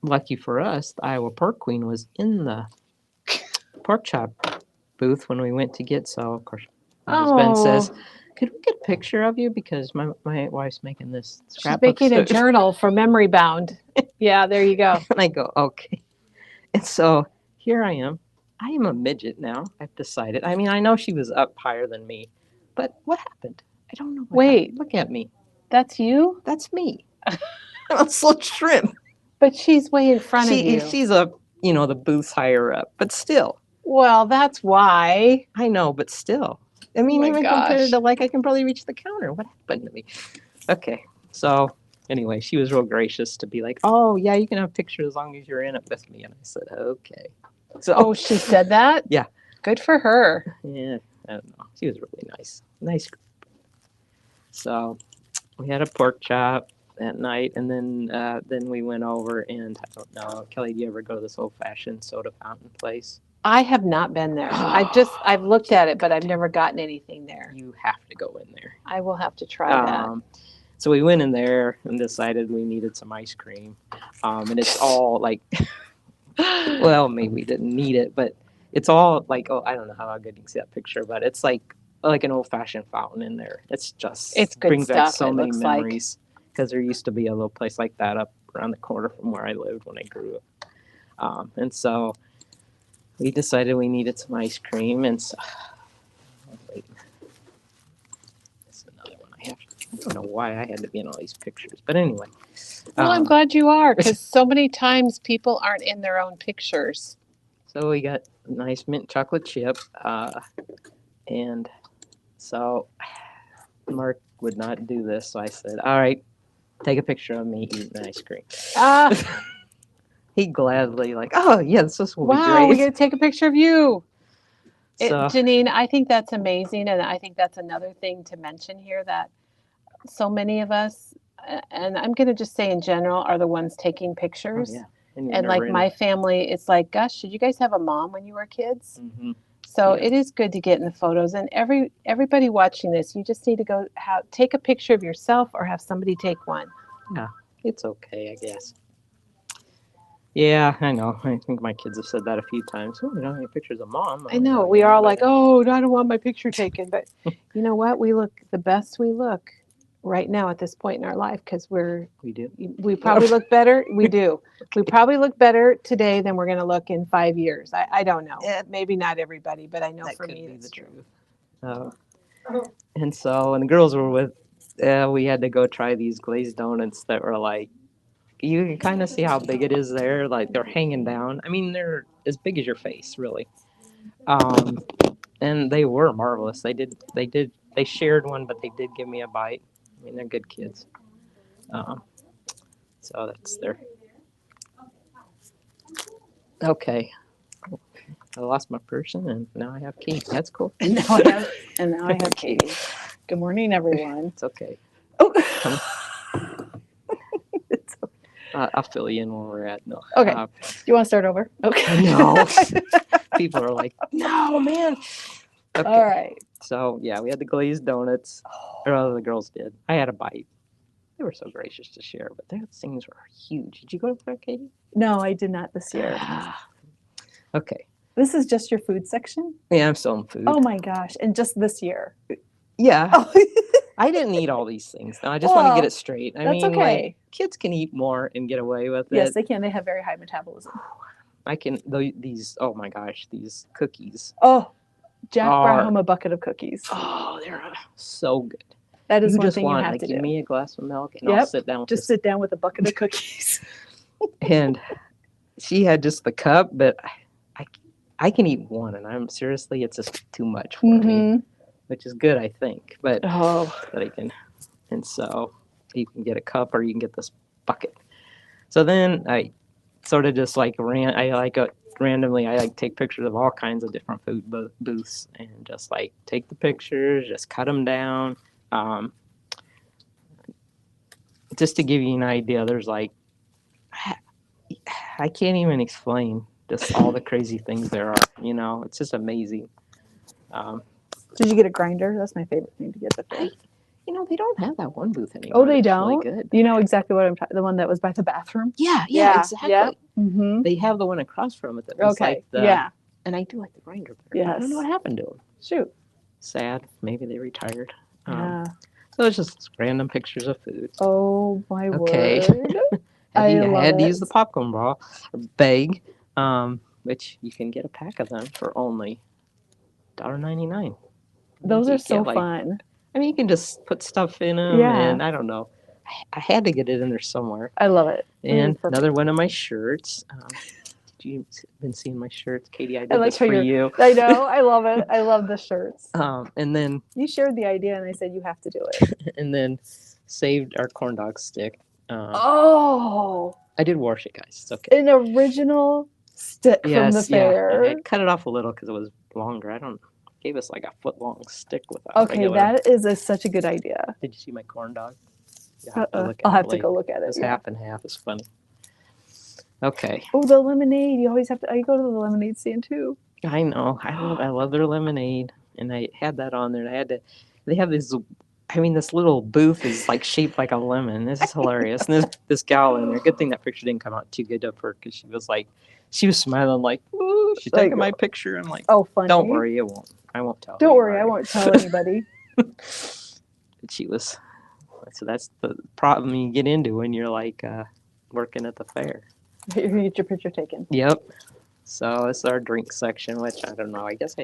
lucky for us, the Iowa Pork Queen was in the pork chop booth when we went to get. So of course, my husband says, "Could we get a picture of you because my wife's making this scrapbook." She's making a journal for Memory Bound. Yeah, there you go. And I go, okay. And so here I am. I am a midget now. I've decided. I mean, I know she was up higher than me, but what happened? I don't know. Wait, look at me. That's you? That's me. I'm a little shrimp. But she's way in front of you. She's the booth higher up, but still. Well, that's why. I know, but still. I mean, even compared to I can probably reach the counter. What happened to me? Okay, so anyway, she was real gracious to be like, "Oh yeah, you can have pictures as long as you're in it with me." And I said, "Okay." So she said that? Yeah. Good for her. Yeah, I don't know. She was really nice. So we had a pork chop that night, and then we went over and I don't know, Kelly, do you ever go to this old-fashioned soda fountain place? I have not been there. I've looked at it, but I've never gotten anything there. You have to go in there. I will have to try that. So we went in there and decided we needed some ice cream. And it's all like, well, maybe we didn't need it, but it's all like, oh, I don't know how good you can see that picture, but it's like an old fashioned fountain in there. It's It's good brings back stuff, so it many looks like. memories because there used to be a little place like that up around the corner from where I lived when I grew up. And so we decided we needed some ice cream, and so wait, that's another one I have. I don't know why I had to be in all these pictures, but anyway. Well, I'm glad you are, because so many times people aren't in their own pictures. So we got a nice mint chocolate chip, and so Mark would not do this, so I said, "All right, take a picture of me eating ice cream." He gladly like, "Oh yes, this will be Wow, great." we get to take a picture of you. So Janene, I think that's amazing, and I think that's another thing to mention here, that so many of us, and I'm going to just say in general, are the ones taking oh pictures. yeah, And like my family, it's like, gosh, did you guys have a mom when you were kids? Mm-hmm. So Yeah. it is good to get in the photos. And everybody watching this, you just need to go take a picture of yourself or have somebody take one. It's okay, I guess. Yeah, I know. I think my kids have said that a few times. Oh, we don't have any pictures of mom. I know we are all like, oh, I don't want my picture taken. But you know what? We look the best we look right now at this point in our life, because we do. We probably look better. We do. We probably look better today than we're going to look in 5 years. I don't know. Maybe not everybody, but I know That for could me be that's the true. truth. And so when the girls were with, we had to go try these glazed donuts that were like, you can kind of see how big it is there. Like they're hanging down. I mean, they're as big as your face, really. And they were marvelous. They shared one, but they did give me a bite. I mean, they're good kids. So that's their. Okay. I lost my person, and now I have Kate. That's cool. And now I have Katie. Good morning, everyone. It's okay. Oh. It's okay. I'll fill you in where we're at. No. Okay. You want to start over? Okay. No. People are like, no, man. Okay. All right. So yeah, we had the glazed donuts. Or the girls did. I had a bite. They were so gracious to share, but those things were huge. Did you go to there, Katie? No, I did not this year. Okay. This is just your food section? Yeah, I'm selling food. Oh my gosh. And just this year? Yeah. Oh. I didn't eat all these things. No, I just want to get it straight. I mean, okay. like, kids can eat more and get away with it. Yes, they can. They have very high metabolism. I can, these, oh my gosh, these cookies. Oh, Jack brought home a bucket of cookies. Oh, they're so good. That is you one just thing want, you have like, to do. Give me a glass of milk and I'll sit down with just sit down with a bucket of cookies. And she had just the cup, but I can eat one, and I'm seriously, it's just too much for me, which is good, I think. But that I can, and so you can get a cup or you can get this bucket. So then I sort of just like randomly I like take pictures of all kinds of different food booths and just like take the pictures, just cut them down. Just to give you an idea, there's like I can't even explain just all the crazy things there are. You know, it's just amazing. Did you get a grinder? That's my favorite thing to get there. They don't have that one booth anymore. Oh, they don't? Really good. You know exactly what I'm talking. The one that was by the bathroom? Yeah, exactly. Yep. Mm-hmm. They have the one across from it that was like the. Yeah. And I do like the grinder better. Yes. I don't know what happened to them. Shoot. Sad. Maybe they retired. Yeah. So it's just random pictures of food. Oh my Okay. word. I had to use the popcorn bag, which you can get a pack of them for only $1.99. Those are so fun. I mean, you can just put stuff in them, and I don't know. I had to get it in there somewhere. I love it. And another one of my shirts. You been seeing my shirts, Katie? I did this for you. I know. I love it. I love the shirts. And then you shared the idea, and I said you have to do it. And then saved our corn dog stick. I did wash it, guys. It's okay. An original stick from the fair. I cut it off a little because it was longer. Gave us like a foot long stick with that. Okay, that is such a good idea. Did you see my corn dog? I'll have to go look at it. It's half and half. It's funny. Okay. Oh, the lemonade. You always have to. I go to the lemonade stand too. I know. I love their lemonade, and I had that on there. And I had to. They have this. I mean, this little booth is like shaped like a lemon. This is hilarious. And this gal in there. Good thing that picture didn't come out too good of her because she was smiling like, "Ooh, she's Like, taking my picture." I'm like, Oh, funny. "Don't worry, it won't. I won't tell." Don't worry, I anybody." won't tell anybody. She was. So that's the problem you get into when you're like working at the fair. You get your picture taken. Yep. So this is our drink section, which I don't know. I guess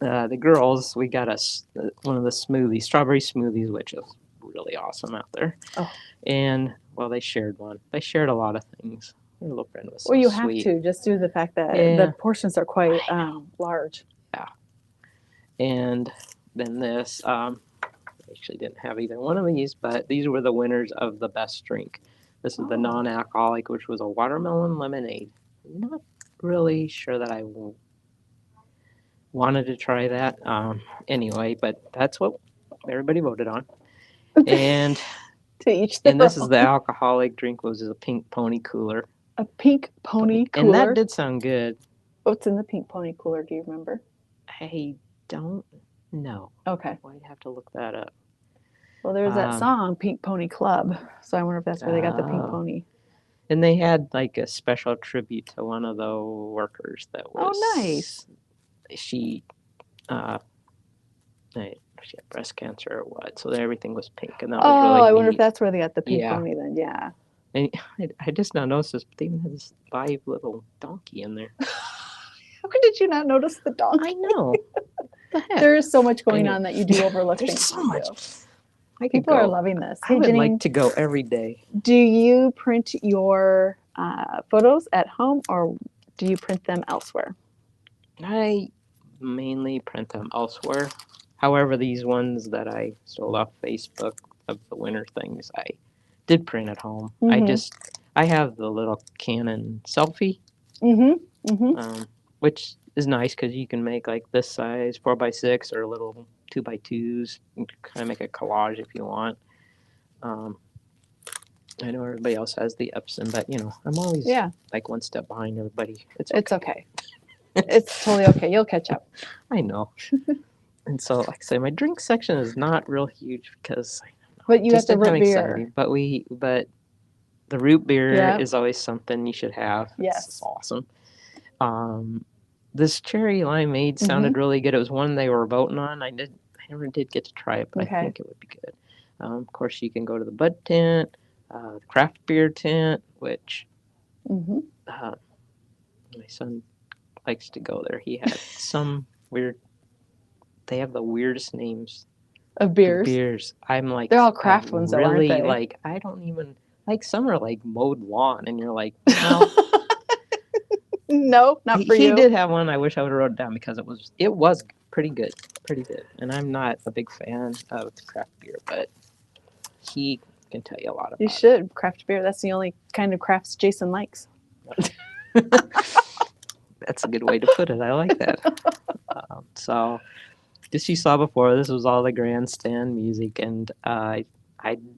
the girls, we got us one of the smoothies, strawberry smoothies, which is really awesome out there. Oh. And well, they shared one. They shared a lot of things. Their little friend was so Well, you sweet. have to, just due to the fact that Yeah. the portions are quite large. And then this, I actually didn't have either one of these, but these were the winners of the best drink. This is the Oh. non-alcoholic, which was a watermelon lemonade. Not really sure that I wanted to try that anyway, but that's what everybody voted on. And To each their this is own. the alcoholic drink, was a pink pony cooler. A pink pony cooler. And that did sound good. What's in the pink pony cooler? Do you remember? I don't know. Okay. I'd have to look that up. Well, there's that song, Pink Pony Club. So I wonder if that's where they got the pink Oh. pony. And they had like a special tribute to one of the workers that was. Oh, nice. She had breast cancer or what, so everything was pink, and that was really I wonder if neat. that's where they got the pink Yeah. pony then. Yeah. And I just now noticed this, but they even had this live little donkey in there. How did you not notice the donkey? I know. What the heck? There is so much going I know. on that you do overlook There's things. so you much. do. I could People go. are loving this. I Hey, would Janene, like to go every day. do you print your photos at home or do you print them elsewhere? I mainly print them elsewhere. However, these ones that I stole off Facebook of the winter things, I did print at home. Mhm. I have the little Canon selfie, Mm-hmm. Mm-hmm. which is nice because you can make like this size 4x6 or little 2x2s. You can kind of make a collage if you want. I know everybody else has the Epson, but I'm always like one step behind everybody. It's okay. It's totally okay. You'll catch up. I know. And so, like I say, my drink section is not real huge because But you got just the didn't have root beer. exciting. But the root beer Yeah. is always something you should have. Yes. It's awesome. This cherry limeade sounded really good. It was one they were voting on. I never did get to try it, but Okay. I think it would be good. Of course, you can go to the bud tent, the craft beer tent, which Mm-hmm. my son likes to go there. He had some weird. They have the weirdest names. Of beers. Beers. I'm like, They're all craft ones, though, aren't really they? like. I don't even like. Some are like mowed lawn, and you're like, no. No, not for you. He did have one. I wish I would have wrote it down because it was pretty good, And I'm not a big fan of craft beer, but he can tell you a lot about. You should craft beer. That's the only kind of crafts Jason likes. That's a good way to put it. I like that. So, as you saw before, this was all the grandstand music, and I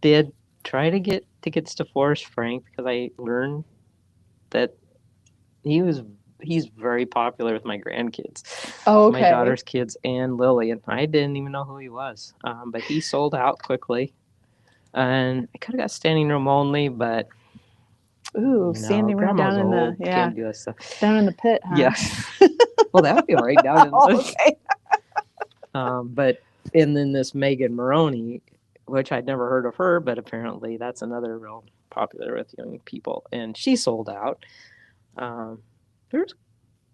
did try to get tickets to Forrest Frank because I learned that he's very popular with my grandkids, Oh, okay. my daughter's kids, and Lily, and I didn't even know who he was. But he sold out quickly, and I could have got standing room only, but Ooh, standing room Grandma's down in old, the can't do that stuff. down in the pit, huh? Yes. Well, that would be all right down in the Oh, okay. And then this Megan Maroney, which I'd never heard of her, but apparently that's another real popular with young people, and she sold out. There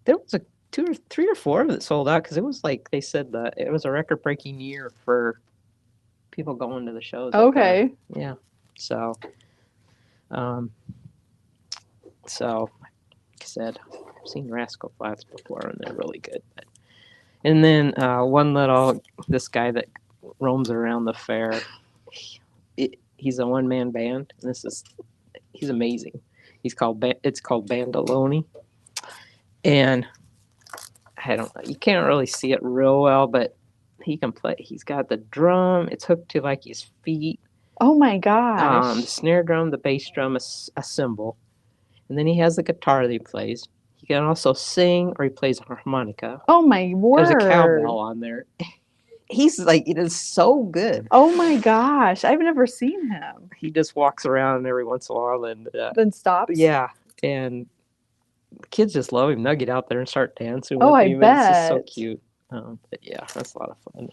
was a 2 or 3 or 4 that sold out because it was like they said that it was a record-breaking year for people going to the shows. Okay. Yeah. So, like I said, I've seen Rascal Flatts before, and they're really good. And then this guy that roams around the fair, he's a one-man band. And he's amazing. It's called Bandoloni, and I don't know. You can't really see it real well, but he can play. He's got the drum. It's hooked to like his feet. Oh my gosh. The snare drum, the bass drum, a cymbal, and then he has the guitar that he plays. He can also sing, or he plays harmonica. Oh my There's a word. cowbell on there. He's like, it is so good. Oh my gosh. I've never seen him. He just walks around every once in a while, and Then stops. yeah, and the kids just love him. They'll get out there and start dancing Oh, with I him. It's just so bet. cute. But yeah, that's a lot of fun.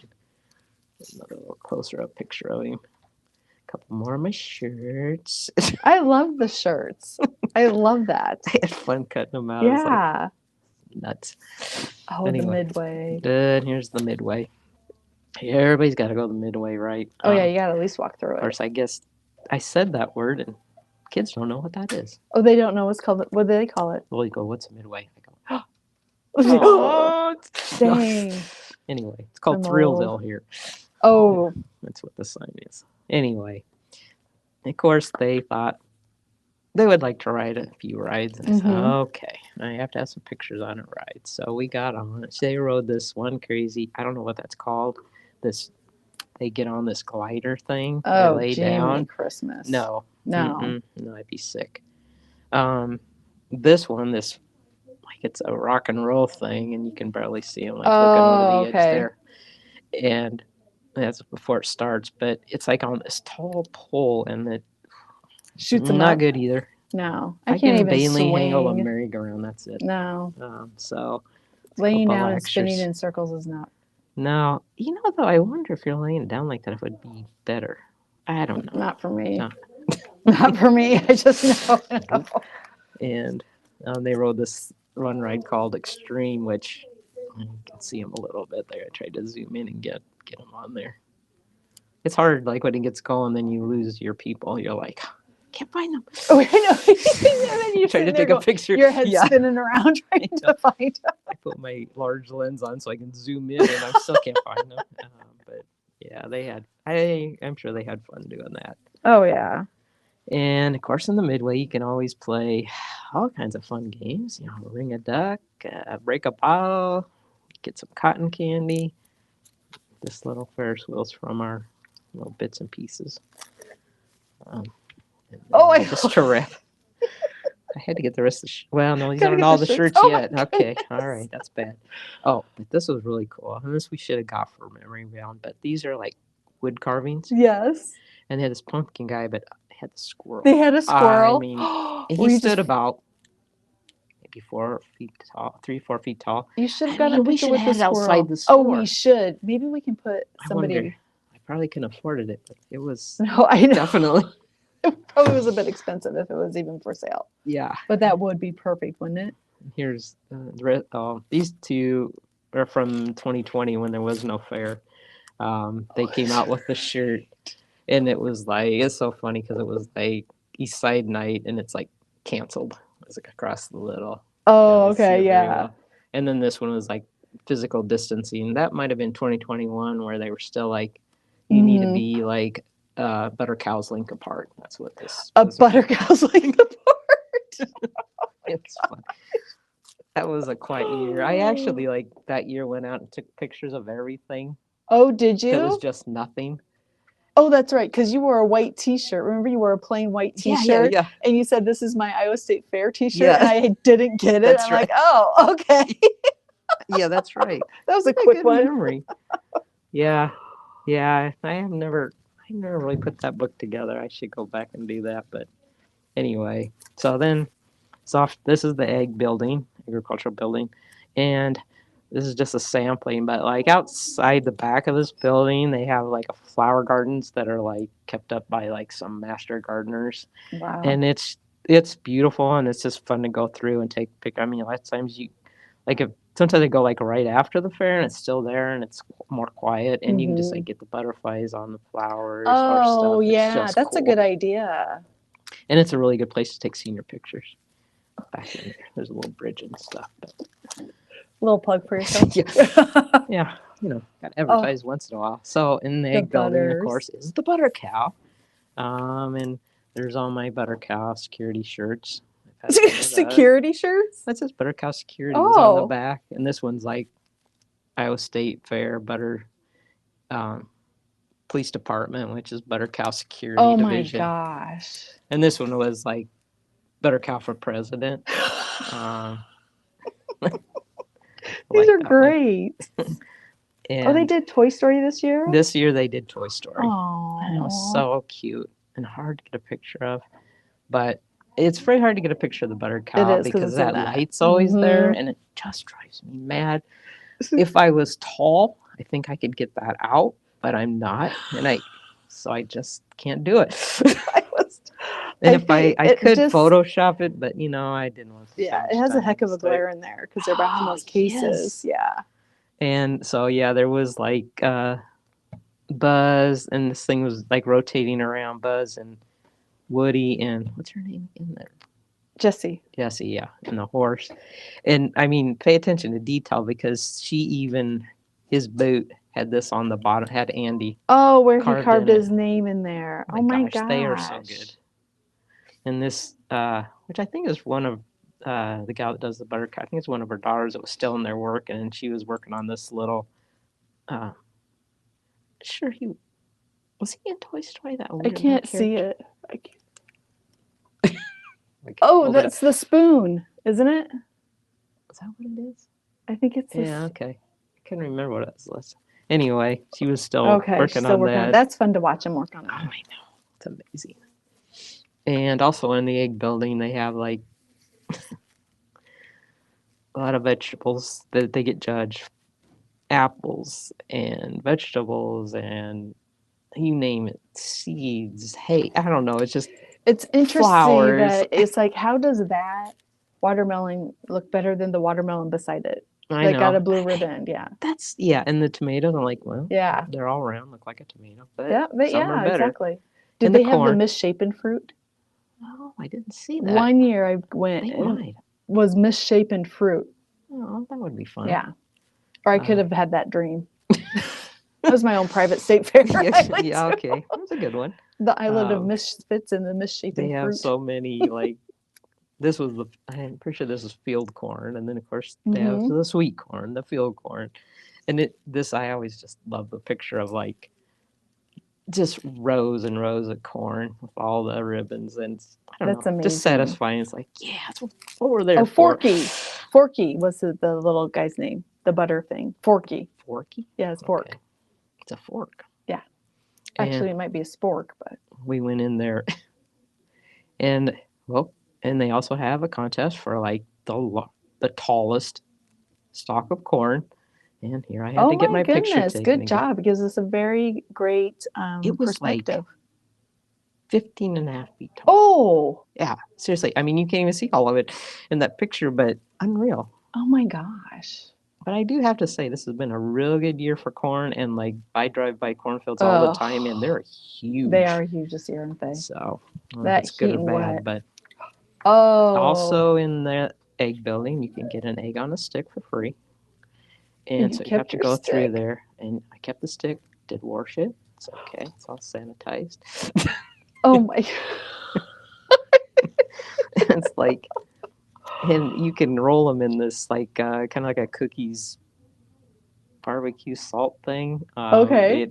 Another little closer up picture of him. A couple more of my shirts. I love the shirts. I love that. I had fun cutting them out. It was like Yeah. nuts. Oh, the Anyway. midway. Good. Here's the midway. Everybody's got to go the midway, right? Oh yeah, you gotta at least walk through Of it. course, I guess I said that word, and kids don't know what that is. Oh, they don't know what's called. What do they call it? Well, you go, what's a midway? I go, Oh, oh. dang. Anyway, it's called I'm Thrillville old. here. Oh, That's what the sign is. Anyway, of course, they thought they would like to ride a few rides. And I said, Mhm. okay, I have to have some pictures on a ride. So we got on it. They rode this one crazy, I don't know what that's called. They get on this glider thing. They oh, lay Jiminy down. Christmas. No. No. No, I'd be sick. This one, like it's a rock and roll thing, and you can barely see them like looking over the edge okay. there. And that's before it starts, but it's like on this tall pole, and it Shoots them not up. good either. No, I I can't can even mainly handle a swing. merry-go-round. That's it. No, So it's a laying couple down and extras. spinning in circles is not. Now, though, I wonder if you're laying it down like that, if it would be better. I don't know. Not for me. No. Not for me. I just know. And they rode this run ride called Extreme, which you can see them a little bit there. I tried to zoom in and get them on there. It's hard, like when it gets going, then you lose your people. You're like, can't find them. Oh, I know. And then you're Trying to sitting there take a going, picture. your head's Yeah. spinning around trying to find them. I put my large lens on so I can zoom in, and I still can't find them. But yeah, they had. I'm sure they had fun doing that. Oh yeah. And of course, in the midway, you can always play all kinds of fun games. You know, ring a duck, break a bottle, get some cotton candy. This little Ferris wheels from our little bits and pieces. And Oh, I just to wrap. I had to get the rest of well, no, these Gotta aren't get all the the shirts. shirts Oh my yet. Okay, all right, that's bad. Oh, but this was really cool. And this we should have got for memory round, but these are like wood carvings. Yes. And they had this pumpkin guy, but it had the squirrel. They had a squirrel. I mean, and Were he you stood just- about maybe 4 feet tall, 3-4 feet tall. You should have I got a mean, we picture should with have the had it squirrel. outside the Oh, store. we should. Maybe we can put I somebody. wonder. I probably couldn't afforded it, but it was No, I know. definitely. It probably was a bit expensive if it was even for sale. Yeah. But that would be perfect, wouldn't it? Here's these two are from 2020 when there was no fair. They came out with the shirt, and it was like, it's so funny because it was like East Side night, and it's like canceled. It's like across the little. Oh, You see it okay, very yeah. well. And then this one was like physical distancing. That might have been 2021 where they were still like, you need to be like butter cows link apart. That's what this A was. butter cow's link apart. It's fun. That was a quiet year. I actually like that year went out and took pictures of everything. Oh, did It was you? just nothing. Oh, that's right. Because you wore a white T-shirt. Remember, you wore a plain white T-shirt, Yeah. and you said, "This is my Iowa State Fair T-shirt," Yeah. and I didn't get it. That's I'm like, "Oh, okay." Yeah, that's right. That was a What quick good one. memory. Yeah. I never really put that book together. I should go back and do that. But anyway, so then this is the agricultural building, and this is just a sampling. But like outside the back of this building, they have like flower gardens that are like kept up by like some master gardeners, Wow. and it's beautiful, and it's just fun to go through and take pic. I mean, a lot of times sometimes I go like right after the fair and it's still there and it's more quiet and you can just like get the butterflies on the flowers or stuff. Oh, It's yeah, just that's a cool. good idea. And it's a really good place to take senior pictures. Back in there, there's a little bridge and stuff. But Little plug for yourself. yeah, got advertised once in a while. So in the egg building, of butters. course, is the butter cow. And there's all my butter cow security shirts. Security shirts? That says butter cow security was on the Oh. back, and this one's like Iowa State Fair butter police department, which is butter cow security Oh my division. gosh. And this one was like butter cow for president. These like are that one. great. And Oh, they did Toy Story this year? this year they did Toy Story. And it was Oh, so cute and hard to get a picture of. But it's very hard to get a picture of the It buttercup is, 'cause because it's in that that. light's always there, Mhm. and it just drives me mad. If I was tall, I think I could get that out, but I'm not, so I just can't do it. I was. And if think I it could just, Photoshop it, but I didn't want to yeah, spend it much has a time heck on of a the site. glare in there because they're behind those cases. Yes. Yeah. And so there was like Buzz, and this thing was like rotating around Buzz and Woody and what's her name in there? Jessie. Jessie, yeah, and the horse. And I mean, pay attention to detail because his boot had this on the bottom, had Andy. Oh, where he Carved carved in it. his name in there. Oh my gosh, they are so good. And this, which I think is one of the gal that does the buttercup, I think it's one of her daughters that was still in there working, and she was working on this little. Sure, was he in Toy Story? That I weird can't character? see it. Like, Oh, hold it up. that's the spoon, isn't it? Is that what it is? I think it's this. Yeah, okay. I couldn't remember what it was. Anyway, she was still Okay, working she's still on working on that. it. That's fun to watch him work on Oh, I it. know. It's amazing. And also in the egg building, they have like a lot of vegetables that they get judged. Apples and vegetables and you name it, seeds. Hey, I don't know. It's just It's interesting flowers. that it's like, how does that watermelon look better than the watermelon beside it? I Like got know. a blue ribbon. Yeah. And the tomatoes. I'm like, well, Yeah. they're all round, look like a tomato, but Yeah. But some are yeah, better. exactly. Did And the they have the corn. misshapen fruit? Oh, I didn't see that. One year I went They and it might. was misshapen fruit. Oh, that would be fun. Yeah. Or I could have had that dream. That was my own private state fair. I went Yeah, to. okay. That was a good one. The island of Um, misfits and the misshapen They have fruit. so many, like, I'm pretty sure this is field corn. And then, of course, they have Mhm. the sweet corn, the field corn. And I always just love the picture of, like, just rows and rows of corn with all the ribbons. And I don't That's know, amazing. just satisfying. It's like, yeah, that's what we're there Oh, for. Forky. Forky was the little guy's name. The butter thing. Forky. Forky? Yeah, it's fork. Okay. It's a fork. Yeah. And Actually, it might be a spork, but we went in there and, and they also have a contest for, like, the tallest stalk of corn. And here I had to get my picture taken. Good again. job. It gives us a very great It was like perspective. 15 and a half feet tall. Oh, Yeah, seriously. I mean, you can't even see all of it in that picture, but unreal. oh my gosh. But I do have to say, this has been a real good year for corn. And, like, I drive by cornfields all the time, and they're huge. They are huge this year, aren't they? So, I don't know That if it's good heat or and bad. wet. But Oh. also in the egg building, you can get an egg on a stick for free. And You so you have kept to your go through stick. there. And I kept the stick, did wash it. It's okay. It's all sanitized. Oh my. It's like, and you can roll them in this, like, kind of like a cookies barbecue salt thing. Okay.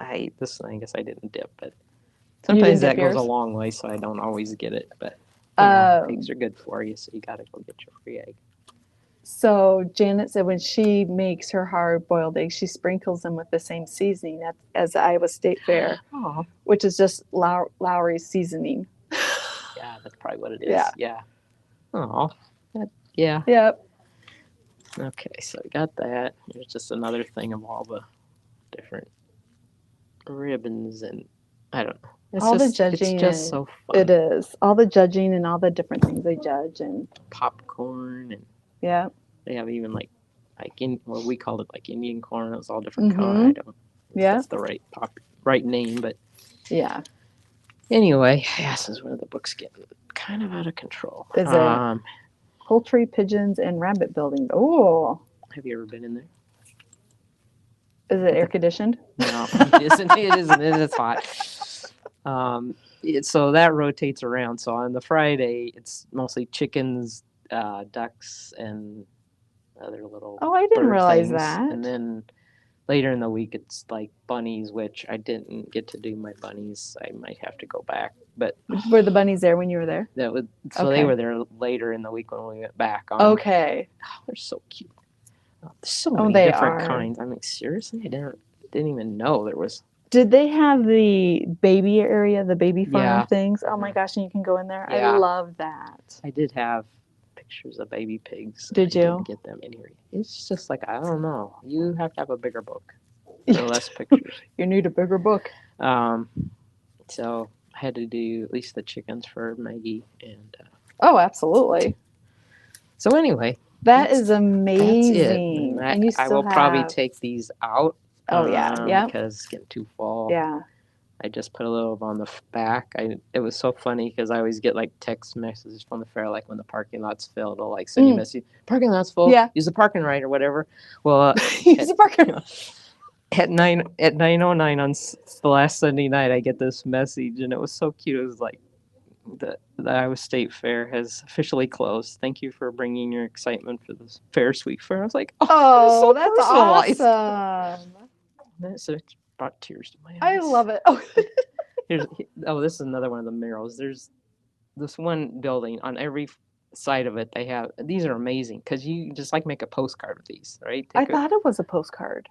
I guess I didn't dip, but You didn't sometimes dip that goes a yours? long way, so I don't always get it. But eggs are good for you, so you got to go get your free egg. So Janet said when she makes her hard-boiled eggs, she sprinkles them with the same seasoning as the Iowa State Fair, Oh, which is just Lowry's seasoning. yeah, that's probably what it is. Yeah. Yeah. Oh, yeah. Yep. Okay, so I got that. There's just another thing of all the different ribbons, and I don't know. It's judging. just so fun. It is. All the judging and all the different things they judge and Popcorn, and yeah. they have even like we called it like Indian corn. It was all different color. Mhm. I don't know if Yeah. that's the right name, but Yeah. anyway, this is where the book's getting kind of out of control. Is it? Poultry, pigeons, and rabbit building. Oh, Have you ever been in there? is it air conditioned? No, it isn't. It isn't. It's hot. So that rotates around. So on the Friday, it's mostly chickens, ducks, and other little Oh, I didn't bird realize things. that. And then later in the week, it's like bunnies, which I didn't get to do my bunnies. I might have to go back, but Were the bunnies there when you were there? that would so they Okay. were there later in the week when we went back. Okay. They're so cute. Oh, there's so Oh, many they different are. kinds. I mean, seriously, I didn't even know there was. Did they have the baby area, the baby farm Yeah. things? Oh my gosh, and you can go in there. I Yeah. love that. I did have pictures of baby pigs. Did I you? didn't get them in here. It's just like I don't know. You have to have a bigger book for less pictures. You need a bigger book. So I had to do at least the chickens for Maggie, and Oh, absolutely. so anyway, That That's- is that's amazing. it. And you I still will probably have. take these out. Oh yeah, yeah, Because it's getting too full. yeah. I just put a little on the back. It was so funny because I always get like text messages from the fair, like when the parking lot's filled, it'll like send you a message, parking lot's full. Yeah. Use the parking right or whatever. Well, Use the parking. at 9:09 on the last Sunday night, I get this message, and it was so cute. It was like the Iowa State Fair has officially closed. Thank you for bringing your excitement for this Fair Sweet Fair. I was like, Oh, that that's is so personalized. awesome. It brought tears to my eyes. I love it. Oh. This is another one of the murals. There's this one building on every side of it. They have these are amazing because you just like make a postcard with these, right? I thought it was a postcard.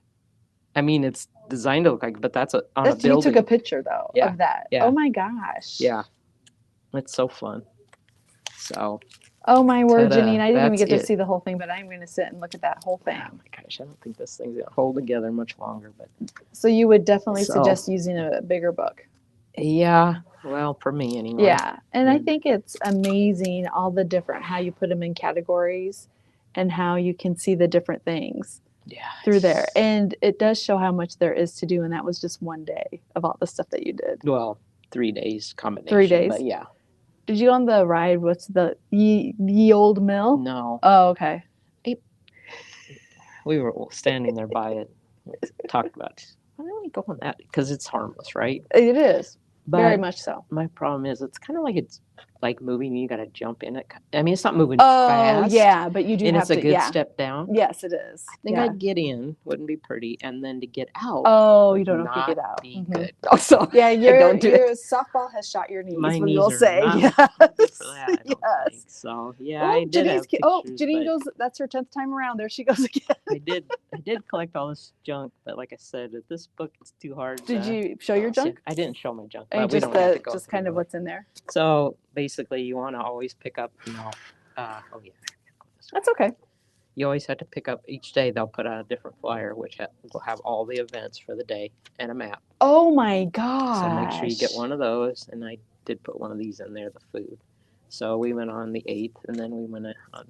I mean, it's designed to look like, but that's on a You building. took a picture though Yeah, of that. yeah. Oh my gosh. Yeah, it's so fun. So. Oh my word, Ta-da. Janine! I didn't even That's get to it. see the whole thing, but I'm going to sit and look at that whole thing. Oh my gosh, I don't think this thing's gonna hold together much longer, but So you would definitely So- suggest using a bigger book. yeah, well, for me anyway. Yeah, and I Mm. think it's amazing all the different how you put them in categories, and how you can see the different things Yeah. through there, and it does show how much there is to do. And that was just one day of all the stuff that you did. Well, 3 days combination. 3 days? But yeah. Did you go on the ride? What's the ye old mill? No, Oh, okay. we were standing there by it. We talked about why don't we go on that because it's harmless, right? It is very But much so. my problem is it's kind of like it's like moving. You got to jump in it. I mean, it's not moving Oh fast. yeah, but you do and have it's a to. good Yeah. step down. Yes, it is. I think Yeah. I'd get in, wouldn't be pretty, and then to get out. Oh, you would don't know if you not get out. Be Mhm. good. So Yeah, don't do your softball has shot your knees. my we knees will are say. not Yes. good for that. I don't Yes. think so. Yeah, Oh, I did have pictures. Janine but goes. That's her 10th time around. There she goes again. I did collect all this junk, but like I said, at this book it's too hard. Did you show your junk? I didn't show my junk. And But we just don't have to go just through kind of it. what's in there. So basically, you want to always pick up. That's okay. You always have to pick up each day. They'll put out a different flyer, which will have all the events for the day and a map. Oh my gosh. So make sure you get one of those. And I did put one of these in there, the food. So we went on the 8th, and then we went on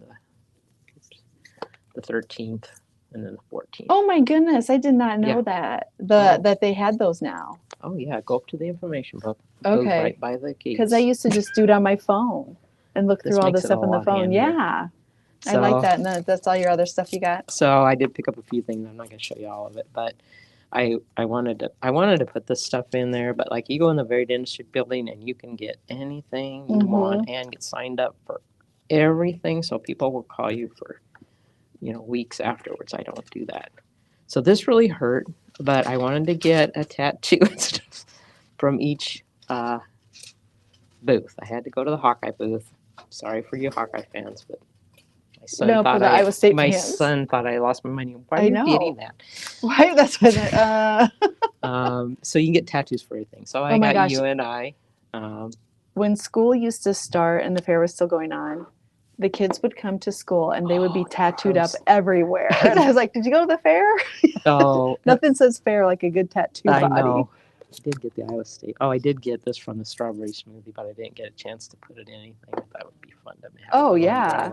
the 13th, and then the 14th. Oh my goodness, I did not know Yeah. that that they had those now. Oh yeah, go up to the information book. It goes Okay. right by the gates. Because I used to just do it on my phone and look This through all makes the it stuff a on the lot phone. handier. Yeah. I like that. And that's all your other stuff you got. So I did pick up a few things. I'm not going to show you all of it, but I wanted to put this stuff in there. But like you go in the Varied Industry Building and you can get anything you want and get signed up for everything. So people will call you for weeks afterwards. I don't do that. So this really hurt, but I wanted to get a tattoo and stuff from each booth. I had to go to the Hawkeye booth. Sorry for you Hawkeye fans, but my son No, for the Iowa State my fans. son thought I lost my money. Why are I you know. getting that? Right? That's what So you can get tattoos for everything. So I Oh my got gosh. you and I. when school used to start and the fair was still going on, the kids would come to school and they would be tattooed up everywhere. And I was like, did you go to the fair? Oh, Nothing says fair like a good tattoo I body. know. I did get the Iowa State. Oh, I did get this from the strawberry smoothie, but I didn't get a chance to put it in anything. I thought it would be fun to have. Oh, an yeah.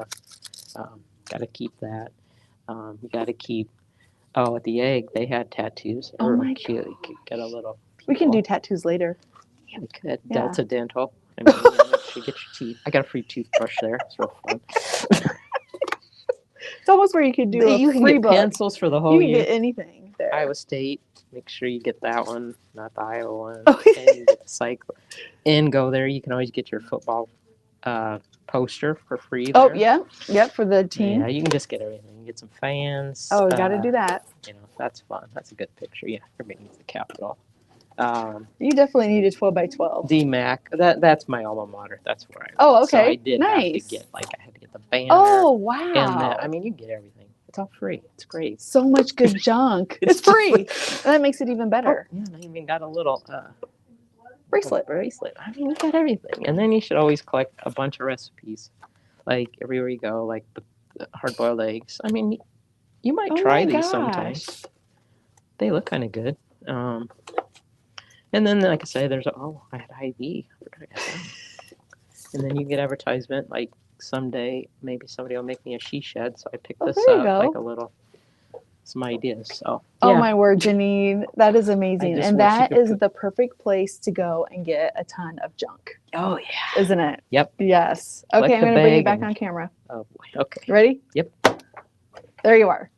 umbrella. Got to keep that. You got to keep. Oh, at the egg, they had tattoos. Oh my cute. You could get a little. We can do people. tattoos later. Yeah, we could. Yeah. Delta Dental. I mean, make sure you get your teeth. I got a free toothbrush there. It's real fun. It's almost where you could do a You can free get book. pencils for the You whole can year. get anything there. Iowa State. Make sure you get that one, not the Iowa one. Oh. And you get the cycle. And go there. You can always get your football poster for free. Oh, there. yeah. Yep, for the team. Yeah, you can just get everything. You can get some fans. Oh, we got to do that. You know, that's fun. That's a good picture. Yeah, everybody needs the Capitol. You definitely need a 12 by 12. DMAC. That's my alma mater. That's where I. Oh, So I okay. did have to Nice. get I had to get the banner. Oh, And wow. I mean, you get everything. It's all free. It's great. So much good junk. It's free. And that makes it even better. Oh, yeah, and I even got a little Bracelet. bracelet. I mean, you got everything. And then you should always collect a bunch of recipes, like everywhere you go, like the hard-boiled eggs. I mean, you might Oh try my these gosh. sometime. They look kind of good. And then, like I say, there's I had IV. I forgot I got that. And then you get advertisement like someday maybe somebody will make me a she shed. So I picked this there you up go. like some ideas. So Oh yeah. my word, Janine, that is amazing. just And wish you that could is put- the perfect place to go and get a ton of junk, Oh yeah. isn't it? Yep. Yes. Collect Okay, I'm the going to bring you bag back and- on camera. Oh boy. Okay. You ready? Yep. There you are.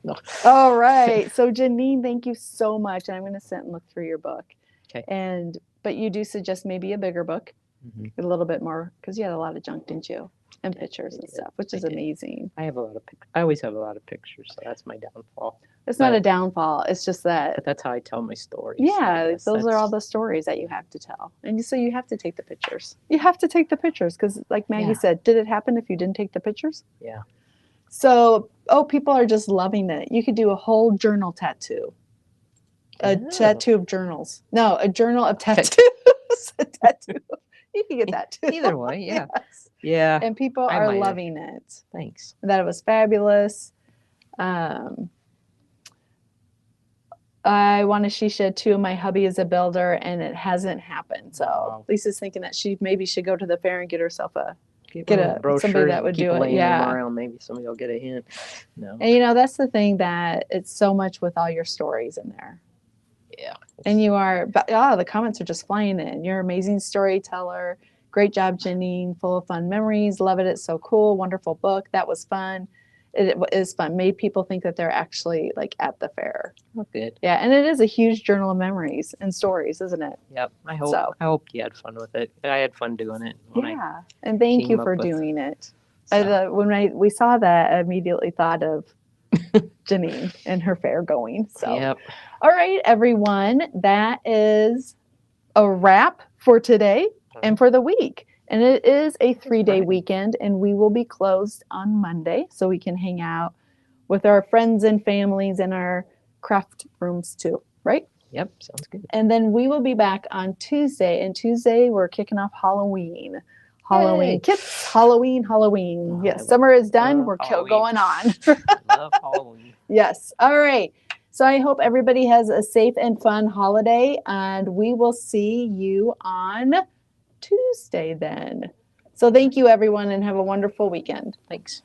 No. All right. So Janine, thank you so much. And I'm going to sit and look through your book. Okay. But you do suggest maybe a bigger book, Mhm. a little bit more, because you had a lot of junk, didn't you? And pictures and did. stuff, which I is did. amazing. I always have a lot of pictures, so that's my downfall. It's not a But- downfall. It's just that But that's how I tell my stories. yeah, I guess those are all that's- the stories that you have to tell. And so you have to take the pictures. You have to take the pictures because, like Maggie Yeah. said, did it happen if you didn't take the pictures? Yeah. So, people are just loving it. You could do a whole journal tattoo. A Yeah. tattoo of journals. No, a journal of tattoos. A tattoo. You can get that too. Either way, yeah. Yes. Yeah. And people I are might loving it. Thanks. That it was fabulous. I want a she shed too. My hubby is a builder and it hasn't happened. So Wow. Lisa's thinking that she maybe should go to the fair and get herself a. Get Get one a- of the somebody brochures that and would keep do it, laying them yeah. around. Maybe somebody will get a hint. No. And that's the thing that it's so much with all your stories in there. Yeah. And you are, the comments are just flying in. You're an amazing storyteller. Great job, Janine. Full of fun memories. Love it. It's so cool. Wonderful book. That was fun. It is fun. Made people think that they're actually like at the fair. Oh, good. Yeah, and it is a huge journal of memories and stories, isn't it? Yep. I hope. So- I hope you had fun with it. I had fun doing it. when I- Yeah, and thank you came for up with- doing it. so. When we saw that, I immediately thought of Janine and her fair going. So, Yep. all right, everyone, that is a wrap for today and for the week. And it is a 3-day Friday. weekend, and we will be closed on Monday, so we can hang out with our friends and families in our craft rooms too, right? Yep. Sounds good. And then we will be back on Tuesday. And Tuesday, we're kicking off Halloween. Halloween. Yay. Kids, Halloween. Oh, Yes, I summer is done. love We're Halloween. going on. Love Halloween. Yes. All right. So I hope everybody has a safe and fun holiday. And we will see you on Tuesday then. So thank you, everyone, and have a wonderful weekend. Thanks.